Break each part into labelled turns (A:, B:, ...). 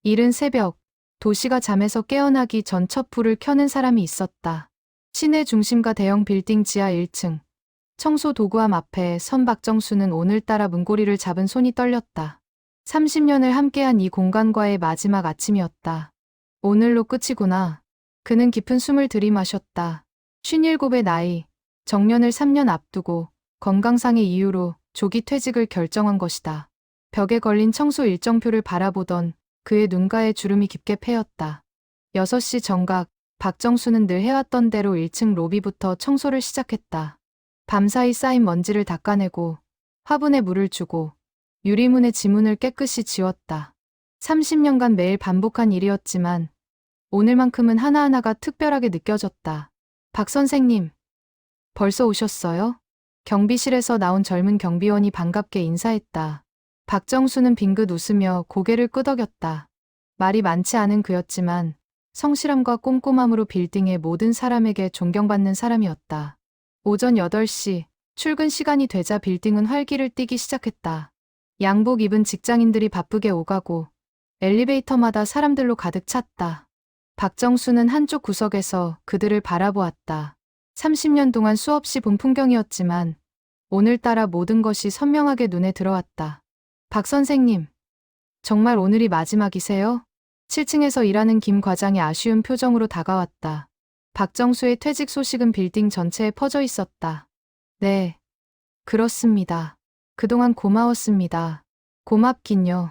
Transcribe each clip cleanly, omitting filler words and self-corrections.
A: 이른 새벽, 도시가 잠에서 깨어나기 전 첫 불을 켜는 사람이 있었다. 시내 중심가 대형 빌딩 지하 1층. 청소 도구함 앞에 선 박정수는 오늘따라 문고리를 잡은 손이 떨렸다. 30년을 함께한 이 공간과의 마지막 아침이었다. 오늘로 끝이구나. 그는 깊은 숨을 들이마셨다. 57의 나이, 정년을 3년 앞두고 건강상의 이유로 조기 퇴직을 결정한 것이다. 벽에 걸린 청소 일정표를 바라보던 그의 눈가에 주름이 깊게 패였다. 6시 정각, 박정수는 늘 해왔던 대로 1층 로비부터 청소를 시작했다. 밤사이 쌓인 먼지를 닦아내고 화분에 물을 주고 유리문의 지문을 깨끗이 지웠다. 30년간 매일 반복한 일이었지만 오늘만큼은 하나하나가 특별하게 느껴졌다. 박 선생님, 벌써 오셨어요? 경비실에서 나온 젊은 경비원이 반갑게 인사했다. 박정수는 빙긋 웃으며 고개를 끄덕였다. 말이 많지 않은 그였지만 성실함과 꼼꼼함으로 빌딩의 모든 사람에게 존경받는 사람이었다. 오전 8시, 출근 시간이 되자 빌딩은 활기를 띠기 시작했다. 양복 입은 직장인들이 바쁘게 오가고 엘리베이터마다 사람들로 가득 찼다. 박정수는 한쪽 구석에서 그들을 바라보았다. 30년 동안 수없이 본 풍경이었지만 오늘따라 모든 것이 선명하게 눈에 들어왔다. 박 선생님, 정말 오늘이 마지막이세요? 7층에서 일하는 김 과장이 아쉬운 표정으로 다가왔다. 박정수의 퇴직 소식은 빌딩 전체에 퍼져 있었다. 네, 그렇습니다. 그동안 고마웠습니다. 고맙긴요.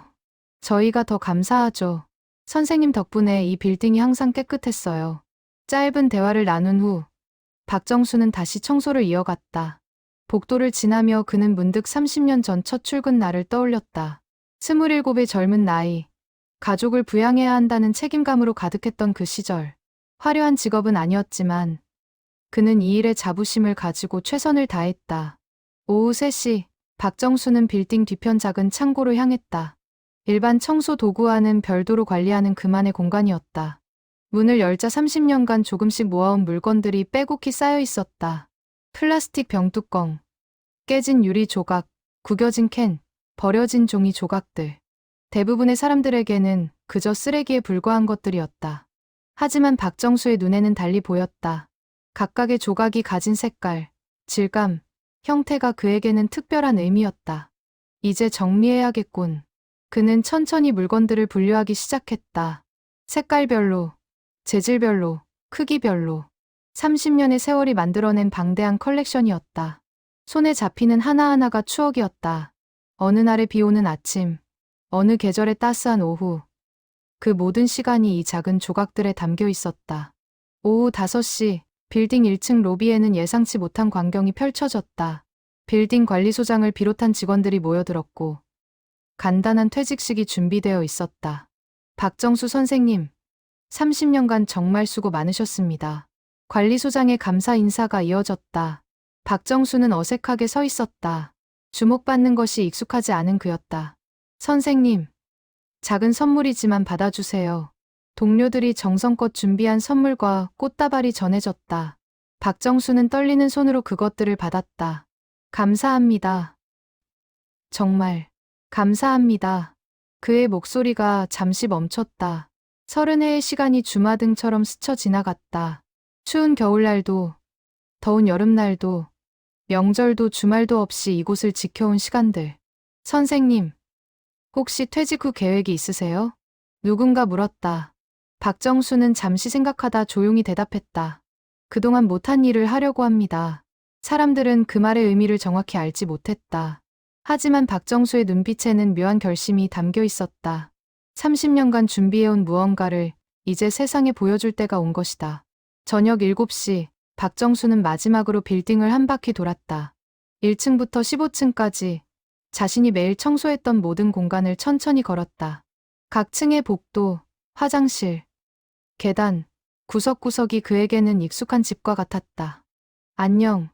A: 저희가 더 감사하죠. 선생님 덕분에 이 빌딩이 항상 깨끗했어요. 짧은 대화를 나눈 후 박정수는 다시 청소를 이어갔다. 복도를 지나며 그는 문득 30년 전 첫 출근 날을 떠올렸다. 27의 젊은 나이, 가족을 부양해야 한다는 책임감으로 가득했던 그 시절. 화려한 직업은 아니었지만 그는 이 일에 자부심을 가지고 최선을 다했다. 오후 3시, 박정수는 빌딩 뒤편 작은 창고로 향했다. 일반 청소 도구와는 별도로 관리하는 그만의 공간이었다. 문을 열자 30년간 조금씩 모아온 물건들이 빼곡히 쌓여 있었다. 플라스틱 병뚜껑, 깨진 유리 조각, 구겨진 캔, 버려진 종이 조각들. 대부분의 사람들에게는 그저 쓰레기에 불과한 것들이었다. 하지만 박정수의 눈에는 달리 보였다. 각각의 조각이 가진 색깔, 질감, 형태가 그에게는 특별한 의미였다. 이제 정리해야겠군. 그는 천천히 물건들을 분류하기 시작했다. 색깔별로, 재질별로, 크기별로. 30년의 세월이 만들어낸 방대한 컬렉션이었다. 손에 잡히는 하나하나가 추억이었다. 어느 날의 비 오는 아침, 어느 계절의 따스한 오후. 그 모든 시간이 이 작은 조각들에 담겨 있었다. 오후 5시, 빌딩 1층 로비에는 예상치 못한 광경이 펼쳐졌다. 빌딩 관리소장을 비롯한 직원들이 모여들었고 간단한 퇴직식이 준비되어 있었다. 박정수 선생님, 30년간 정말 수고 많으셨습니다. 관리소장의 감사 인사가 이어졌다. 박정수는 어색하게 서 있었다. 주목받는 것이 익숙하지 않은 그였다. 선생님, 작은 선물이지만 받아주세요. 동료들이 정성껏 준비한 선물과 꽃다발이 전해졌다. 박정수는 떨리는 손으로 그것들을 받았다. 감사합니다. 정말 감사합니다. 그의 목소리가 잠시 멈췄다. 30해의 시간이 주마등처럼 스쳐 지나갔다. 추운 겨울날도, 더운 여름날도, 명절도 주말도 없이 이곳을 지켜온 시간들. 선생님, 혹시 퇴직 후 계획이 있으세요? 누군가 물었다. 박정수는 잠시 생각하다 조용히 대답했다. 그동안 못한 일을 하려고 합니다. 사람들은 그 말의 의미를 정확히 알지 못했다. 하지만 박정수의 눈빛에는 묘한 결심이 담겨 있었다. 30년간 준비해온 무언가를 이제 세상에 보여줄 때가 온 것이다. 저녁 7시, 박정수는 마지막으로 빌딩을 한 바퀴 돌았다. 1층부터 15층까지 자신이 매일 청소했던 모든 공간을 천천히 걸었다. 각 층의 복도, 화장실, 계단, 구석구석이 그에게는 익숙한 집과 같았다. 안녕,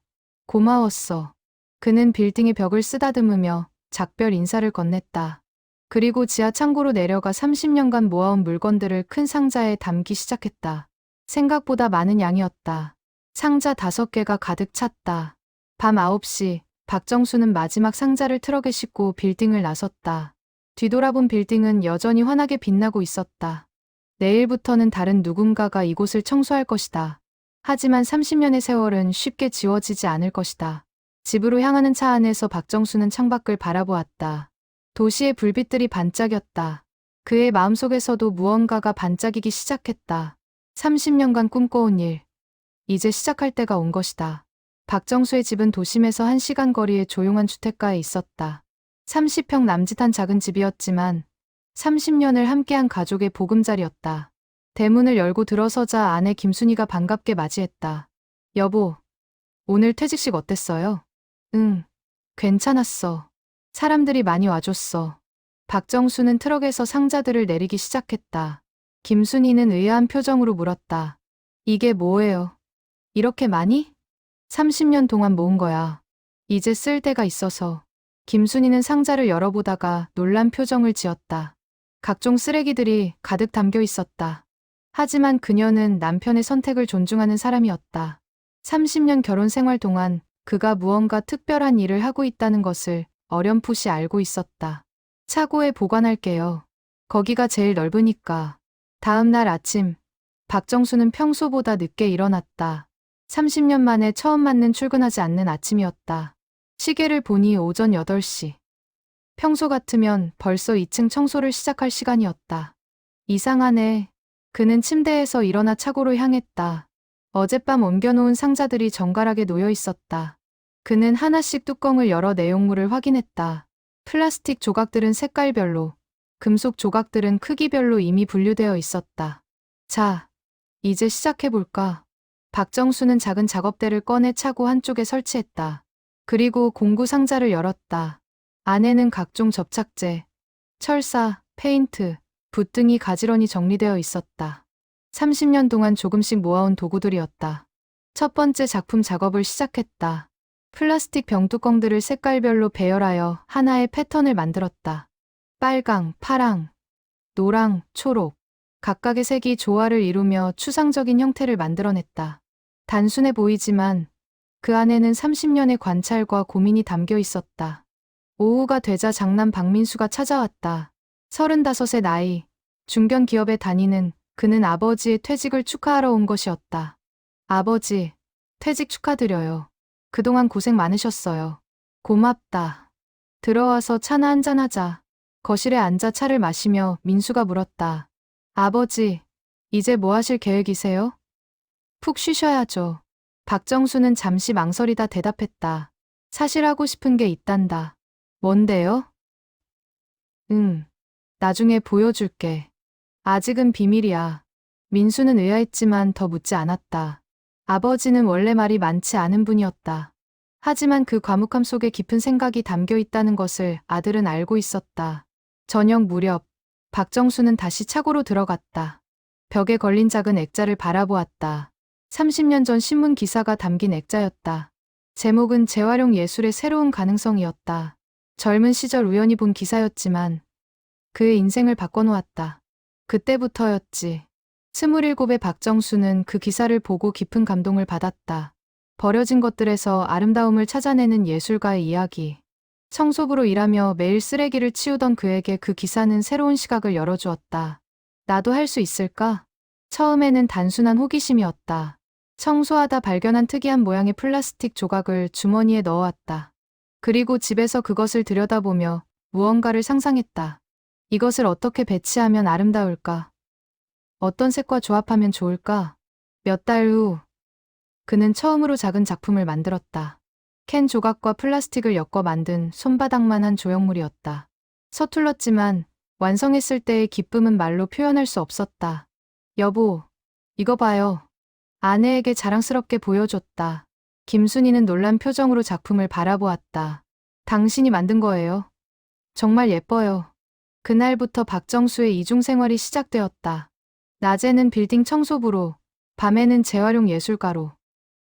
A: 고마웠어. 그는 빌딩의 벽을 쓰다듬으며 작별 인사를 건넸다. 그리고 지하 창고로 내려가 30년간 모아온 물건들을 큰 상자에 담기 시작했다. 생각보다 많은 양이었다. 상자 5개가 가득 찼다. 밤 9시, 박정수는 마지막 상자를 트럭에 싣고 빌딩을 나섰다. 뒤돌아본 빌딩은 여전히 환하게 빛나고 있었다. 내일부터는 다른 누군가가 이곳을 청소할 것이다. 하지만 30년의 세월은 쉽게 지워지지 않을 것이다. 집으로 향하는 차 안에서 박정수는 창밖을 바라보았다. 도시의 불빛들이 반짝였다. 그의 마음속에서도 무언가가 반짝이기 시작했다. 30년간 꿈꿔온 일. 이제 시작할 때가 온 것이다. 박정수의 집은 도심에서 1시간 거리의 조용한 주택가에 있었다. 30평 남짓한 작은 집이었지만 30년을 함께한 가족의 보금자리였다. 대문을 열고 들어서자 아내 김순이가 반갑게 맞이했다. 여보, 오늘 퇴직식 어땠어요? 응, 괜찮았어. 사람들이 많이 와줬어. 박정수는 트럭에서 상자들을 내리기 시작했다. 김순이는 의아한 표정으로 물었다. 이게 뭐예요? 이렇게 많이? 30년 동안 모은 거야. 이제 쓸 데가 있어서. 김순이는 상자를 열어보다가 놀란 표정을 지었다. 각종 쓰레기들이 가득 담겨 있었다. 하지만 그녀는 남편의 선택을 존중하는 사람이었다. 30년 결혼 생활 동안 그가 무언가 특별한 일을 하고 있다는 것을 어렴풋이 알고 있었다. 차고에 보관할게요. 거기가 제일 넓으니까. 다음 날 아침, 박정수는 평소보다 늦게 일어났다. 30년 만에 처음 맞는 출근하지 않는 아침이었다. 시계를 보니 오전 8시. 평소 같으면 벌써 2층 청소를 시작할 시간이었다. 이상하네. 그는 침대에서 일어나 차고로 향했다. 어젯밤 옮겨놓은 상자들이 정갈하게 놓여 있었다. 그는 하나씩 뚜껑을 열어 내용물을 확인했다. 플라스틱 조각들은 색깔별로, 금속 조각들은 크기별로 이미 분류되어 있었다. 자, 이제 시작해볼까? 박정수는 작은 작업대를 꺼내 차고 한쪽에 설치했다. 그리고 공구 상자를 열었다. 안에는 각종 접착제, 철사, 페인트, 붓 등이 가지런히 정리되어 있었다. 30년 동안 조금씩 모아온 도구들이었다. 첫 번째 작품 작업을 시작했다. 플라스틱 병뚜껑들을 색깔별로 배열하여 하나의 패턴을 만들었다. 빨강, 파랑, 노랑, 초록. 각각의 색이 조화를 이루며 추상적인 형태를 만들어냈다. 단순해 보이지만 그 안에는 30년의 관찰과 고민이 담겨 있었다. 오후가 되자 장남 박민수가 찾아왔다. 35의 나이, 중견 기업에 다니는 그는 아버지의 퇴직을 축하하러 온 것이었다. 아버지, 퇴직 축하드려요. 그동안 고생 많으셨어요. 고맙다. 들어와서 차나 한잔하자. 거실에 앉아 차를 마시며 민수가 물었다. 아버지, 이제 뭐 하실 계획이세요? 푹 쉬셔야죠. 박정수는 잠시 망설이다 대답했다. 사실 하고 싶은 게 있단다. 뭔데요? 나중에 보여줄게. 아직은 비밀이야. 민수는 의아했지만 더 묻지 않았다. 아버지는 원래 말이 많지 않은 분이었다. 하지만 그 과묵함 속에 깊은 생각이 담겨 있다는 것을 아들은 알고 있었다. 저녁 무렵, 박정수는 다시 차고로 들어갔다. 벽에 걸린 작은 액자를 바라보았다. 30년 전 신문 기사가 담긴 액자였다. 제목은 재활용 예술의 새로운 가능성이었다. 젊은 시절 우연히 본 기사였지만 그의 인생을 바꿔놓았다. 그때부터였지. 27의 박정수는 그 기사를 보고 깊은 감동을 받았다. 버려진 것들에서 아름다움을 찾아내는 예술가의 이야기. 청소부로 일하며 매일 쓰레기를 치우던 그에게 그 기사는 새로운 시각을 열어주었다. 나도 할 수 있을까? 처음에는 단순한 호기심이었다. 청소하다 발견한 특이한 모양의 플라스틱 조각을 주머니에 넣어왔다. 그리고 집에서 그것을 들여다보며 무언가를 상상했다. 이것을 어떻게 배치하면 아름다울까? 어떤 색과 조합하면 좋을까? 몇 달 후, 그는 처음으로 작은 작품을 만들었다. 캔 조각과 플라스틱을 엮어 만든 손바닥만한 조형물이었다. 서툴렀지만 완성했을 때의 기쁨은 말로 표현할 수 없었다. 여보, 이거 봐요. 아내에게 자랑스럽게 보여줬다. 김순이는 놀란 표정으로 작품을 바라보았다. 당신이 만든 거예요? 정말 예뻐요. 그날부터 박정수의 이중생활이 시작되었다. 낮에는 빌딩 청소부로, 밤에는 재활용 예술가로.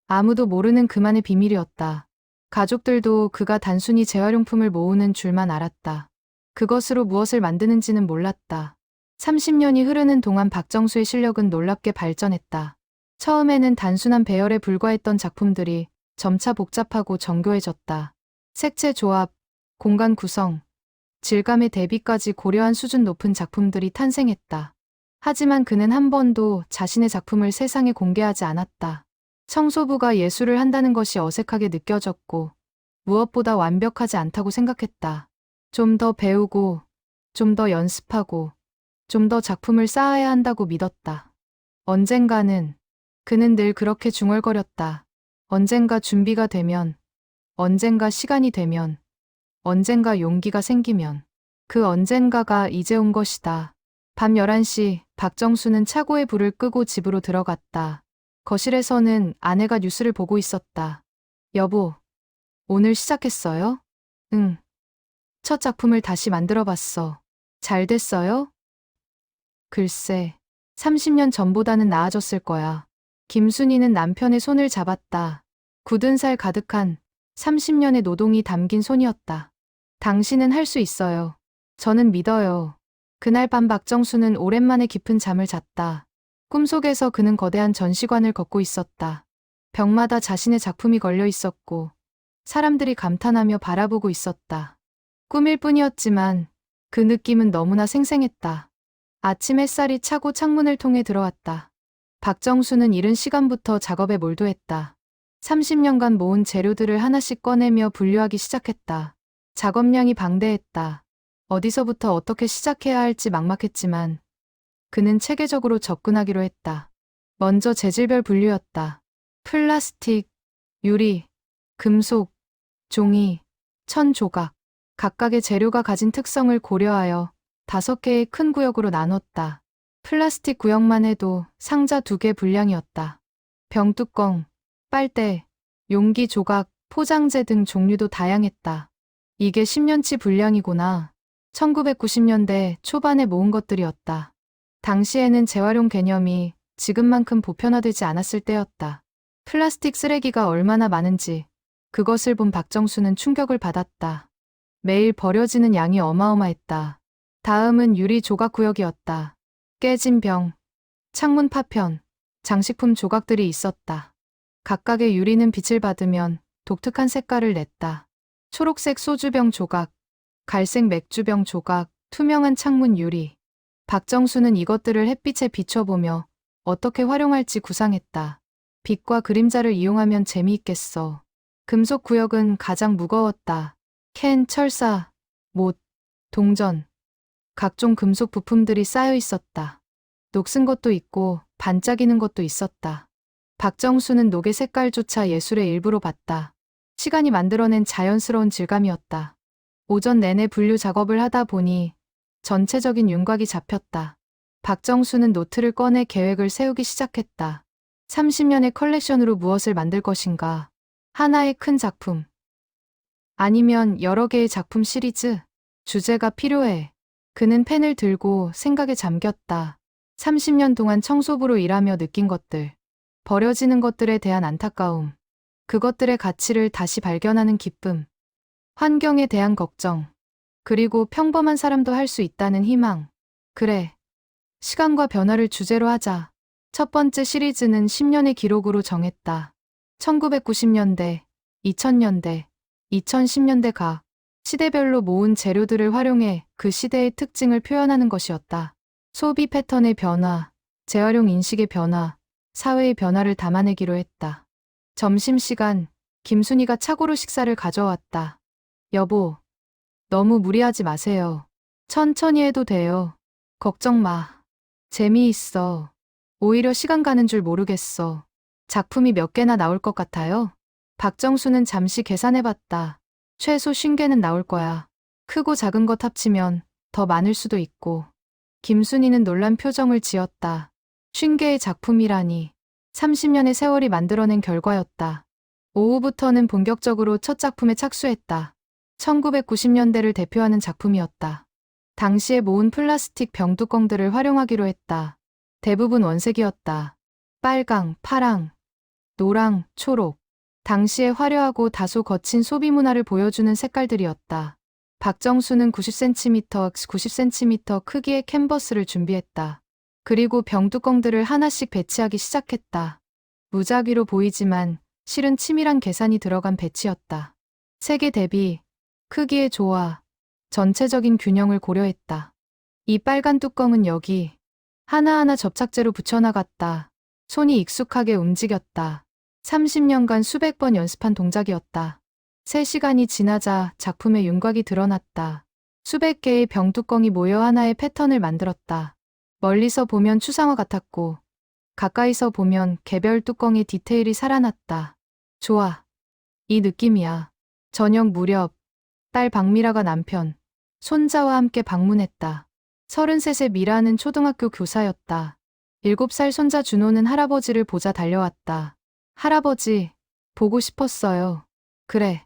A: 아무도 모르는 그만의 비밀이었다. 가족들도 그가 단순히 재활용품을 모으는 줄만 알았다. 그것으로 무엇을 만드는지는 몰랐다. 30년이 흐르는 동안 박정수의 실력은 놀랍게 발전했다. 처음에는 단순한 배열에 불과했던 작품들이 점차 복잡하고 정교해졌다. 색채 조합, 공간 구성, 질감의 대비까지 고려한 수준 높은 작품들이 탄생했다. 하지만 그는 한 번도 자신의 작품을 세상에 공개하지 않았다. 청소부가 예술을 한다는 것이 어색하게 느껴졌고 무엇보다 완벽하지 않다고 생각했다. 좀 더 배우고, 좀 더 연습하고, 좀 더 작품을 쌓아야 한다고 믿었다. 언젠가는, 그는 늘 그렇게 중얼거렸다. 언젠가 준비가 되면, 언젠가 시간이 되면, 언젠가 용기가 생기면, 그 언젠가가 이제 온 것이다. 밤 11시, 박정수는 차고에 불을 끄고 집으로 들어갔다. 거실에서는 아내가 뉴스를 보고 있었다. 여보, 오늘 시작했어요? 응. 첫 작품을 다시 만들어봤어. 잘 됐어요? 글쎄, 30년 전보다는 나아졌을 거야. 김순희는 남편의 손을 잡았다. 굳은 살 가득한 30년의 노동이 담긴 손이었다. 당신은 할 수 있어요. 저는 믿어요. 그날 밤 박정수는 오랜만에 깊은 잠을 잤다. 꿈속에서 그는 거대한 전시관을 걷고 있었다. 벽마다 자신의 작품이 걸려 있었고, 사람들이 감탄하며 바라보고 있었다. 꿈일 뿐이었지만 그 느낌은 너무나 생생했다. 아침 햇살이 차고 창문을 통해 들어왔다. 박정수는 이른 시간부터 작업에 몰두했다. 30년간 모은 재료들을 하나씩 꺼내며 분류하기 시작했다. 작업량이 방대했다. 어디서부터 어떻게 시작해야 할지 막막했지만 그는 체계적으로 접근하기로 했다. 먼저 재질별 분류였다. 플라스틱, 유리, 금속, 종이, 천 조각. 각각의 재료가 가진 특성을 고려하여 5개의 큰 구역으로 나눴다. 플라스틱 구역만 해도 상자 2개 분량이었다. 병뚜껑, 빨대, 용기 조각, 포장재 등 종류도 다양했다. 이게 10년치 분량이구나. 1990년대 초반에 모은 것들이었다. 당시에는 재활용 개념이 지금만큼 보편화되지 않았을 때였다. 플라스틱 쓰레기가 얼마나 많은지 그것을 본 박정수는 충격을 받았다. 매일 버려지는 양이 어마어마했다. 다음은 유리 조각 구역이었다. 깨진 병, 창문 파편, 장식품 조각들이 있었다. 각각의 유리는 빛을 받으면 독특한 색깔을 냈다. 초록색 소주병 조각, 갈색 맥주병 조각, 투명한 창문 유리. 박정수는 이것들을 햇빛에 비춰보며 어떻게 활용할지 구상했다. 빛과 그림자를 이용하면 재미있겠어. 금속 구역은 가장 무거웠다. 캔, 철사, 못, 동전. 각종 금속 부품들이 쌓여 있었다. 녹슨 것도 있고 반짝이는 것도 있었다. 박정수는 녹의 색깔조차 예술의 일부로 봤다. 시간이 만들어낸 자연스러운 질감이었다. 오전 내내 분류 작업을 하다 보니 전체적인 윤곽이 잡혔다. 박정수는 노트를 꺼내 계획을 세우기 시작했다. 30년의 컬렉션으로 무엇을 만들 것인가? 하나의 큰 작품. 아니면 여러 개의 작품 시리즈? 주제가 필요해. 그는 펜을 들고 생각에 잠겼다. 30년 동안 청소부로 일하며 느낀 것들. 버려지는 것들에 대한 안타까움. 그것들의 가치를 다시 발견하는 기쁨. 환경에 대한 걱정. 그리고 평범한 사람도 할 수 있다는 희망. 그래. 시간과 변화를 주제로 하자. 첫 번째 시리즈는 10년의 기록으로 정했다. 1990년대, 2000년대, 2010년대 각 시대별로 모은 재료들을 활용해 그 시대의 특징을 표현하는 것이었다. 소비 패턴의 변화, 재활용 인식의 변화, 사회의 변화를 담아내기로 했다. 점심시간, 김순희가 차고로 식사를 가져왔다. 여보, 너무 무리하지 마세요. 천천히 해도 돼요. 걱정 마. 재미있어. 오히려 시간 가는 줄 모르겠어. 작품이 몇 개나 나올 것 같아요? 박정수는 잠시 계산해봤다. 최소 50개는 나올 거야. 크고 작은 것 합치면 더 많을 수도 있고. 김순희는 놀란 표정을 지었다. 50개의 작품이라니. 30년의 세월이 만들어낸 결과였다. 오후부터는 본격적으로 첫 작품에 착수했다. 1990년대를 대표하는 작품이었다. 당시에 모은 플라스틱 병뚜껑들을 활용하기로 했다. 대부분 원색이었다. 빨강, 파랑, 노랑, 초록. 당시에 화려하고 다소 거친 소비 문화를 보여주는 색깔들이었다. 박정수는 90cm, 90cm 크기의 캔버스를 준비했다. 그리고 병뚜껑들을 하나씩 배치하기 시작했다. 무작위로 보이지만 실은 치밀한 계산이 들어간 배치였다. 색의 대비, 크기의 조화, 전체적인 균형을 고려했다. 이 빨간 뚜껑은 여기 하나하나 접착제로 붙여나갔다. 손이 익숙하게 움직였다. 30년간 수백 번 연습한 동작이었다. 3시간이 지나자 작품의 윤곽이 드러났다. 수백 개의 병뚜껑이 모여 하나의 패턴을 만들었다. 멀리서 보면 추상화 같았고 가까이서 보면 개별 뚜껑의 디테일이 살아났다. 좋아. 이 느낌이야. 저녁 무렵 딸 박미라가 남편, 손자와 함께 방문했다. 33세 미라는 초등학교 교사였다. 7살 손자 준호는 할아버지를 보자 달려왔다. 할아버지, 보고 싶었어요. 그래.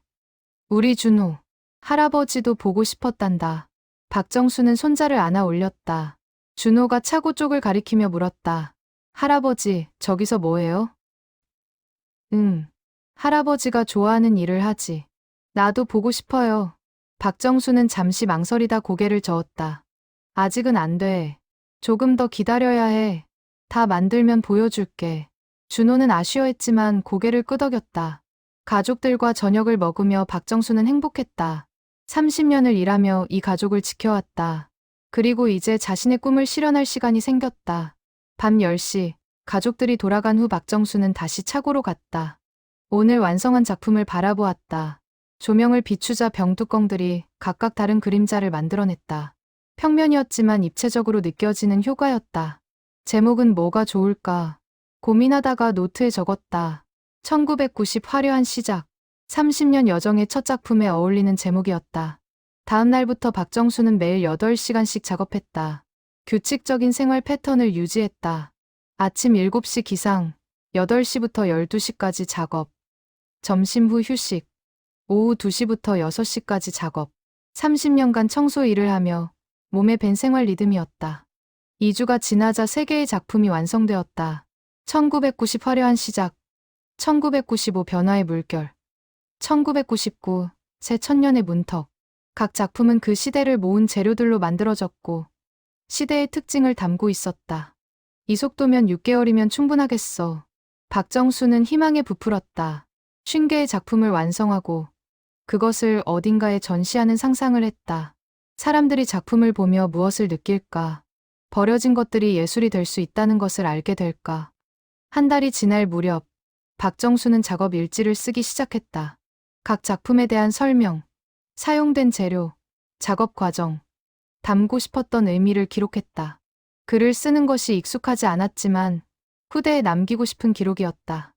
A: 우리 준호. 할아버지도 보고 싶었단다. 박정수는 손자를 안아 올렸다. 준호가 차고 쪽을 가리키며 물었다. 할아버지, 저기서 뭐해요? 응. 할아버지가 좋아하는 일을 하지. 나도 보고 싶어요. 박정수는 잠시 망설이다 고개를 저었다. 아직은 안 돼. 조금 더 기다려야 해. 다 만들면 보여줄게. 준호는 아쉬워했지만 고개를 끄덕였다. 가족들과 저녁을 먹으며 박정수는 행복했다. 30년을 일하며 이 가족을 지켜왔다. 그리고 이제 자신의 꿈을 실현할 시간이 생겼다. 밤 10시, 가족들이 돌아간 후 박정수는 다시 차고로 갔다. 오늘 완성한 작품을 바라보았다. 조명을 비추자 병뚜껑들이 각각 다른 그림자를 만들어냈다. 평면이었지만 입체적으로 느껴지는 효과였다. 제목은 뭐가 좋을까? 고민하다가 노트에 적었다. 1990 화려한 시작. 30년 여정의 첫 작품에 어울리는 제목이었다. 다음 날부터 박정수는 매일 8시간씩 작업했다. 규칙적인 생활 패턴을 유지했다. 아침 7시 기상, 8시부터 12시까지 작업. 점심 후 휴식. 오후 2시부터 6시까지 작업. 30년간 청소 일을 하며 몸에 밴 생활 리듬이었다. 2주가 지나자 3개의 작품이 완성되었다. 1990 화려한 시작. 1995 변화의 물결. 1999 새 천년의 문턱. 각 작품은 그 시대를 모은 재료들로 만들어졌고 시대의 특징을 담고 있었다. 이 속도면 6개월이면 충분하겠어. 박정수는 희망에 부풀었다. 50개의 작품을 완성하고 그것을 어딘가에 전시하는 상상을 했다. 사람들이 작품을 보며 무엇을 느낄까? 버려진 것들이 예술이 될 수 있다는 것을 알게 될까? 한 달이 지날 무렵, 박정수는 작업 일지를 쓰기 시작했다. 각 작품에 대한 설명, 사용된 재료, 작업 과정, 담고 싶었던 의미를 기록했다. 글을 쓰는 것이 익숙하지 않았지만 후대에 남기고 싶은 기록이었다.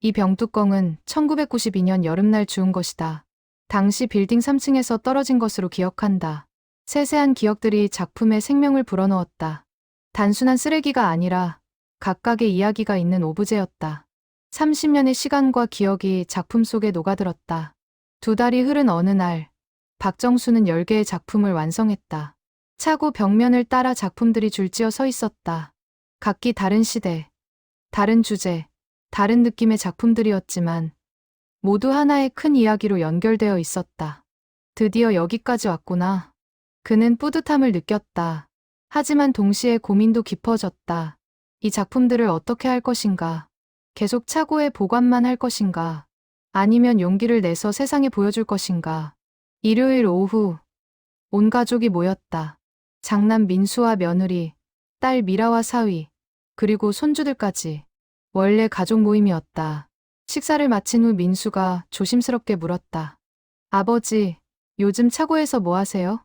A: 이 병뚜껑은 1992년 여름날 주운 것이다. 당시 빌딩 3층에서 떨어진 것으로 기억한다. 세세한 기억들이 작품에 생명을 불어넣었다. 단순한 쓰레기가 아니라 각각의 이야기가 있는 오브제였다. 30년의 시간과 기억이 작품 속에 녹아들었다. 2달이 흐른 어느 날, 박정수는 10개의 작품을 완성했다. 차고 벽면을 따라 작품들이 줄지어 서 있었다. 각기 다른 시대, 다른 주제, 다른 느낌의 작품들이었지만 모두 하나의 큰 이야기로 연결되어 있었다. 드디어 여기까지 왔구나. 그는 뿌듯함을 느꼈다. 하지만 동시에 고민도 깊어졌다. 이 작품들을 어떻게 할 것인가? 계속 차고에 보관만 할 것인가? 아니면 용기를 내서 세상에 보여줄 것인가? 일요일 오후, 온 가족이 모였다. 장남 민수와 며느리, 딸 미라와 사위, 그리고 손주들까지. 원래 가족 모임이었다. 식사를 마친 후 민수가 조심스럽게 물었다. 아버지, 요즘 차고에서 뭐 하세요?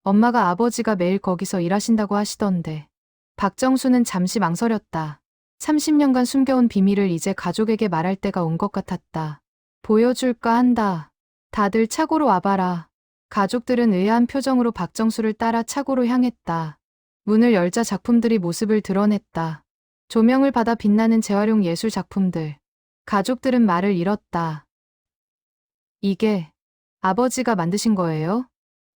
A: 엄마가 아버지가 매일 거기서 일하신다고 하시던데. 박정수는 잠시 망설였다. 30년간 숨겨온 비밀을 이제 가족에게 말할 때가 온 것 같았다. 보여줄까 한다. 다들 차고로 와봐라. 가족들은 의아한 표정으로 박정수를 따라 차고로 향했다. 문을 열자 작품들이 모습을 드러냈다. 조명을 받아 빛나는 재활용 예술 작품들. 가족들은 말을 잃었다. 이게 아버지가 만드신 거예요?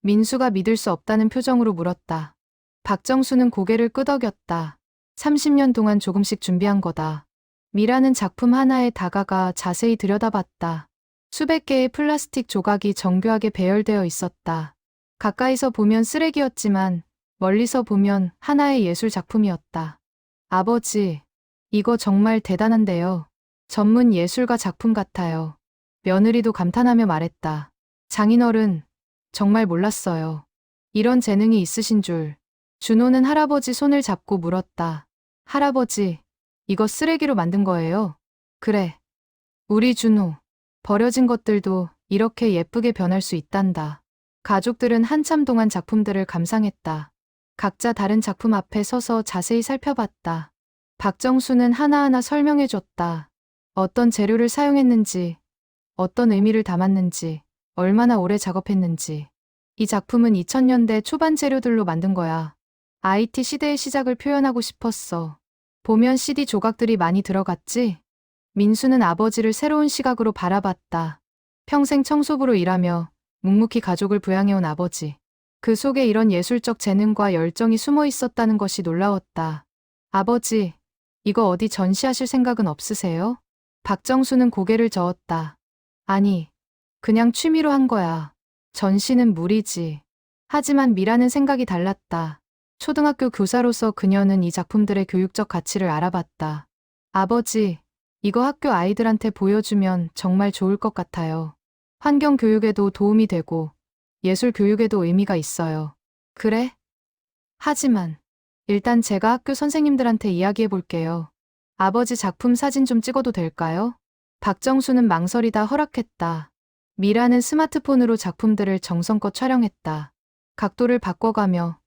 A: 민수가 믿을 수 없다는 표정으로 물었다. 박정수는 고개를 끄덕였다. 30년 동안 조금씩 준비한 거다. 미라는 작품 하나에 다가가 자세히 들여다봤다. 수백 개의 플라스틱 조각이 정교하게 배열되어 있었다. 가까이서 보면 쓰레기였지만 멀리서 보면 하나의 예술 작품이었다. 아버지, 이거 정말 대단한데요. 전문 예술가 작품 같아요. 며느리도 감탄하며 말했다. 장인어른, 정말 몰랐어요. 이런 재능이 있으신 줄. 준호는 할아버지 손을 잡고 물었다. 할아버지, 이거 쓰레기로 만든 거예요? 그래. 우리 준호. 버려진 것들도 이렇게 예쁘게 변할 수 있단다. 가족들은 한참 동안 작품들을 감상했다. 각자 다른 작품 앞에 서서 자세히 살펴봤다. 박정수는 하나하나 설명해줬다. 어떤 재료를 사용했는지, 어떤 의미를 담았는지, 얼마나 오래 작업했는지. 이 작품은 2000년대 초반 재료들로 만든 거야. IT 시대의 시작을 표현하고 싶었어. 보면 CD 조각들이 많이 들어갔지? 민수는 아버지를 새로운 시각으로 바라봤다. 평생 청소부로 일하며 묵묵히 가족을 부양해온 아버지. 그 속에 이런 예술적 재능과 열정이 숨어 있었다는 것이 놀라웠다. 아버지, 이거 어디 전시하실 생각은 없으세요? 박정수는 고개를 저었다. 아니, 그냥 취미로 한 거야. 전시는 무리지. 하지만 미라는 생각이 달랐다. 초등학교 교사로서 그녀는 이 작품들의 교육적 가치를 알아봤다. 아버지, 이거 학교 아이들한테 보여주면 정말 좋을 것 같아요. 환경 교육에도 도움이 되고 예술 교육에도 의미가 있어요. 그래? 하지만 일단 제가 학교 선생님들한테 이야기해 볼게요. 아버지 작품 사진 좀 찍어도 될까요? 박정수는 망설이다 허락했다. 미라는 스마트폰으로 작품들을 정성껏 촬영했다. 각도를 바꿔가며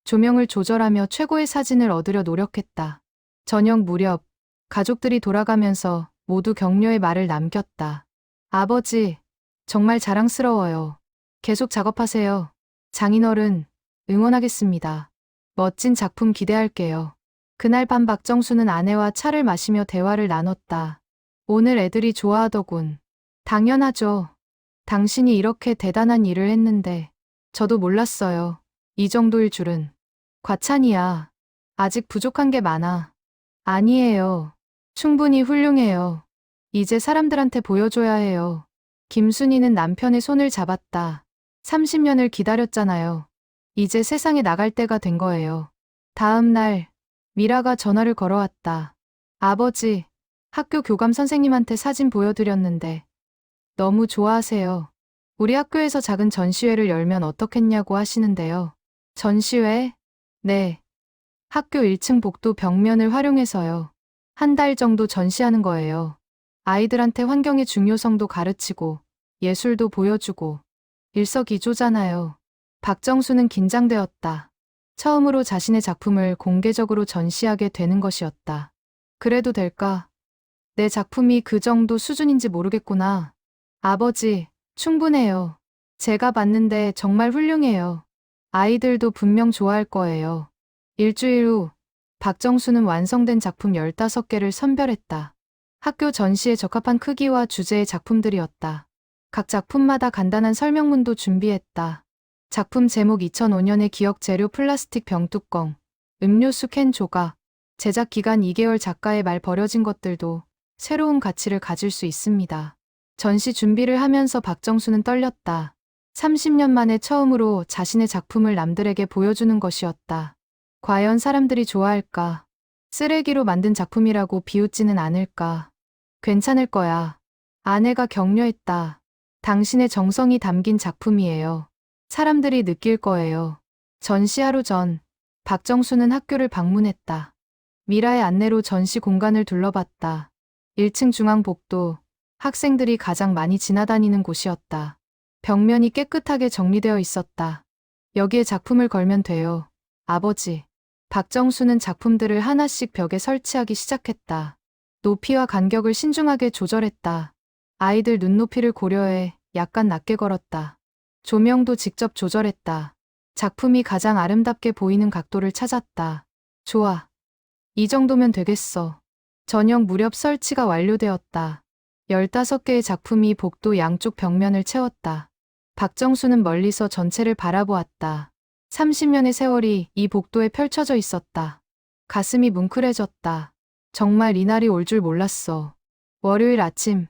A: 조명을 조절하며 최고의 사진을 얻으려 노력했다. 저녁 무렵 가족들이 돌아가면서 모두 격려의 말을 남겼다. 아버지, 정말 자랑스러워요. 계속 작업하세요. 장인어른, 응원하겠습니다. 멋진 작품 기대할게요. 그날 밤 박정수는 아내와 차를 마시며 대화를 나눴다. 오늘 애들이 좋아하더군. 당연하죠. 당신이 이렇게 대단한 일을 했는데 저도 몰랐어요. 이 정도일 줄은. 과찬이야. 아직 부족한 게 많아. 아니에요. 충분히 훌륭해요. 이제 사람들한테 보여줘야 해요. 김순희는 남편의 손을 잡았다. 30년을 기다렸잖아요. 이제 세상에 나갈 때가 된 거예요. 다음 날, 미라가 전화를 걸어왔다. 아버지, 학교 교감 선생님한테 사진 보여드렸는데 너무 좋아하세요. 우리 학교에서 작은 전시회를 열면 어떻겠냐고 하시는데요. 전시회? 네. 학교 1층 복도 벽면을 활용해서요. 한 달 정도 전시하는 거예요. 아이들한테 환경의 중요성도 가르치고 예술도 보여주고 일석이조잖아요. 박정수는 긴장되었다. 처음으로 자신의 작품을 공개적으로 전시하게 되는 것이었다. 그래도 될까? 내 작품이 그 정도 수준인지 모르겠구나. 아버지, 충분해요. 제가 봤는데 정말 훌륭해요. 아이들도 분명 좋아할 거예요. 일주일 후, 박정수는 완성된 작품 15개를 선별했다. 학교 전시에 적합한 크기와 주제의 작품들이었다. 각 작품마다 간단한 설명문도 준비했다. 작품 제목 2005년의 기억 재료 플라스틱 병뚜껑, 음료수 캔 조각, 제작 기간 2개월 작가의 말 버려진 것들도 새로운 가치를 가질 수 있습니다. 전시 준비를 하면서 박정수는 떨렸다. 30년 만에 처음으로 자신의 작품을 남들에게 보여주는 것이었다. 과연 사람들이 좋아할까? 쓰레기로 만든 작품이라고 비웃지는 않을까? 괜찮을 거야. 아내가 격려했다. 당신의 정성이 담긴 작품이에요. 사람들이 느낄 거예요. 전시 하루 전, 박정수는 학교를 방문했다. 미라의 안내로 전시 공간을 둘러봤다. 1층 중앙 복도, 학생들이 가장 많이 지나다니는 곳이었다. 벽면이 깨끗하게 정리되어 있었다. 여기에 작품을 걸면 돼요. 아버지. 박정수는 작품들을 하나씩 벽에 설치하기 시작했다. 높이와 간격을 신중하게 조절했다. 아이들 눈높이를 고려해 약간 낮게 걸었다. 조명도 직접 조절했다. 작품이 가장 아름답게 보이는 각도를 찾았다. 좋아. 이 정도면 되겠어. 저녁 무렵 설치가 완료되었다. 15개의 작품이 복도 양쪽 벽면을 채웠다. 박정수는 멀리서 전체를 바라보았다. 30년의 세월이 이 복도에 펼쳐져 있었다. 가슴이 뭉클해졌다. 정말 이날이 올 줄 몰랐어. 월요일 아침,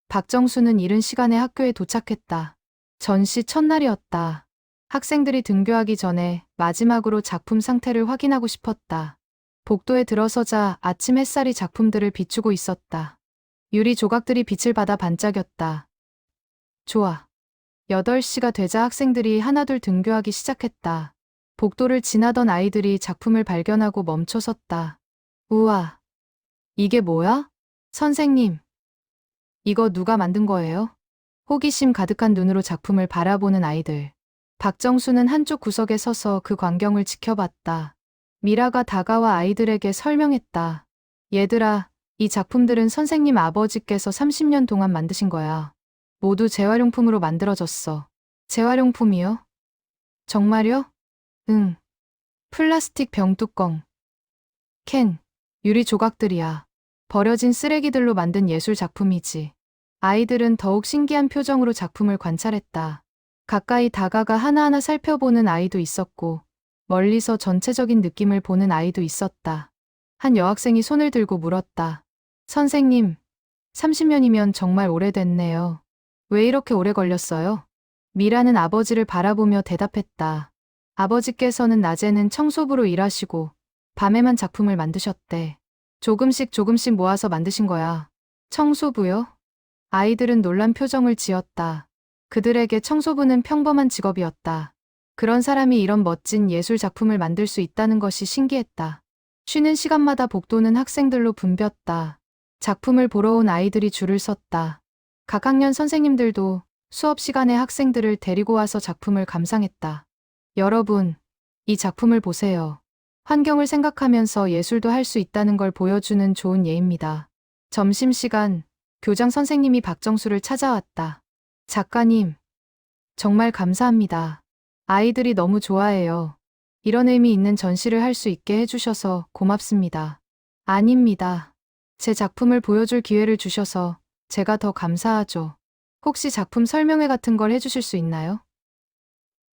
A: 박정수는 이른 시간에 학교에 도착했다. 전시 첫날이었다. 학생들이 등교하기 전에 마지막으로 작품 상태를 확인하고 싶었다. 복도에 들어서자 아침 햇살이 작품들을 비추고 있었다. 유리 조각들이 빛을 받아 반짝였다. 좋아. 8시가 되자 학생들이 하나둘 등교하기 시작했다. 복도를 지나던 아이들이 작품을 발견하고 멈춰섰다. 우와, 이게 뭐야? 선생님, 이거 누가 만든 거예요? 호기심 가득한 눈으로 작품을 바라보는 아이들. 박정수는 한쪽 구석에 서서 그 광경을 지켜봤다. 미라가 다가와 아이들에게 설명했다. 얘들아, 이 작품들은 선생님 아버지께서 30년 동안 만드신 거야. 모두 재활용품으로 만들어졌어. 재활용품이요? 정말요? 응. 플라스틱 병뚜껑, 캔, 유리 조각들이야. 버려진 쓰레기들로 만든 예술 작품이지. 아이들은 더욱 신기한 표정으로 작품을 관찰했다. 가까이 다가가 하나하나 살펴보는 아이도 있었고, 멀리서 전체적인 느낌을 보는 아이도 있었다. 한 여학생이 손을 들고 물었다. 선생님, 30년이면 정말 오래됐네요. 왜 이렇게 오래 걸렸어요? 미라는 아버지를 바라보며 대답했다. 아버지께서는 낮에는 청소부로 일하시고 밤에만 작품을 만드셨대. 조금씩 모아서 만드신 거야. 청소부요? 아이들은 놀란 표정을 지었다. 그들에게 청소부는 평범한 직업이었다. 그런 사람이 이런 멋진 예술 작품을 만들 수 있다는 것이 신기했다. 쉬는 시간마다 복도는 학생들로 붐볐다. 작품을 보러 온 아이들이 줄을 섰다. 각 학년 선생님들도 수업 시간에 학생들을 데리고 와서 작품을 감상했다. 여러분, 이 작품을 보세요. 환경을 생각하면서 예술도 할 수 있다는 걸 보여주는 좋은 예입니다. 점심시간, 교장 선생님이 박정수를 찾아왔다. 작가님, 정말 감사합니다. 아이들이 너무 좋아해요. 이런 의미 있는 전시를 할 수 있게 해주셔서 고맙습니다. 아닙니다. 제 작품을 보여줄 기회를 주셔서 제가 더 감사하죠. 혹시 작품 설명회 같은 걸 해주실 수 있나요?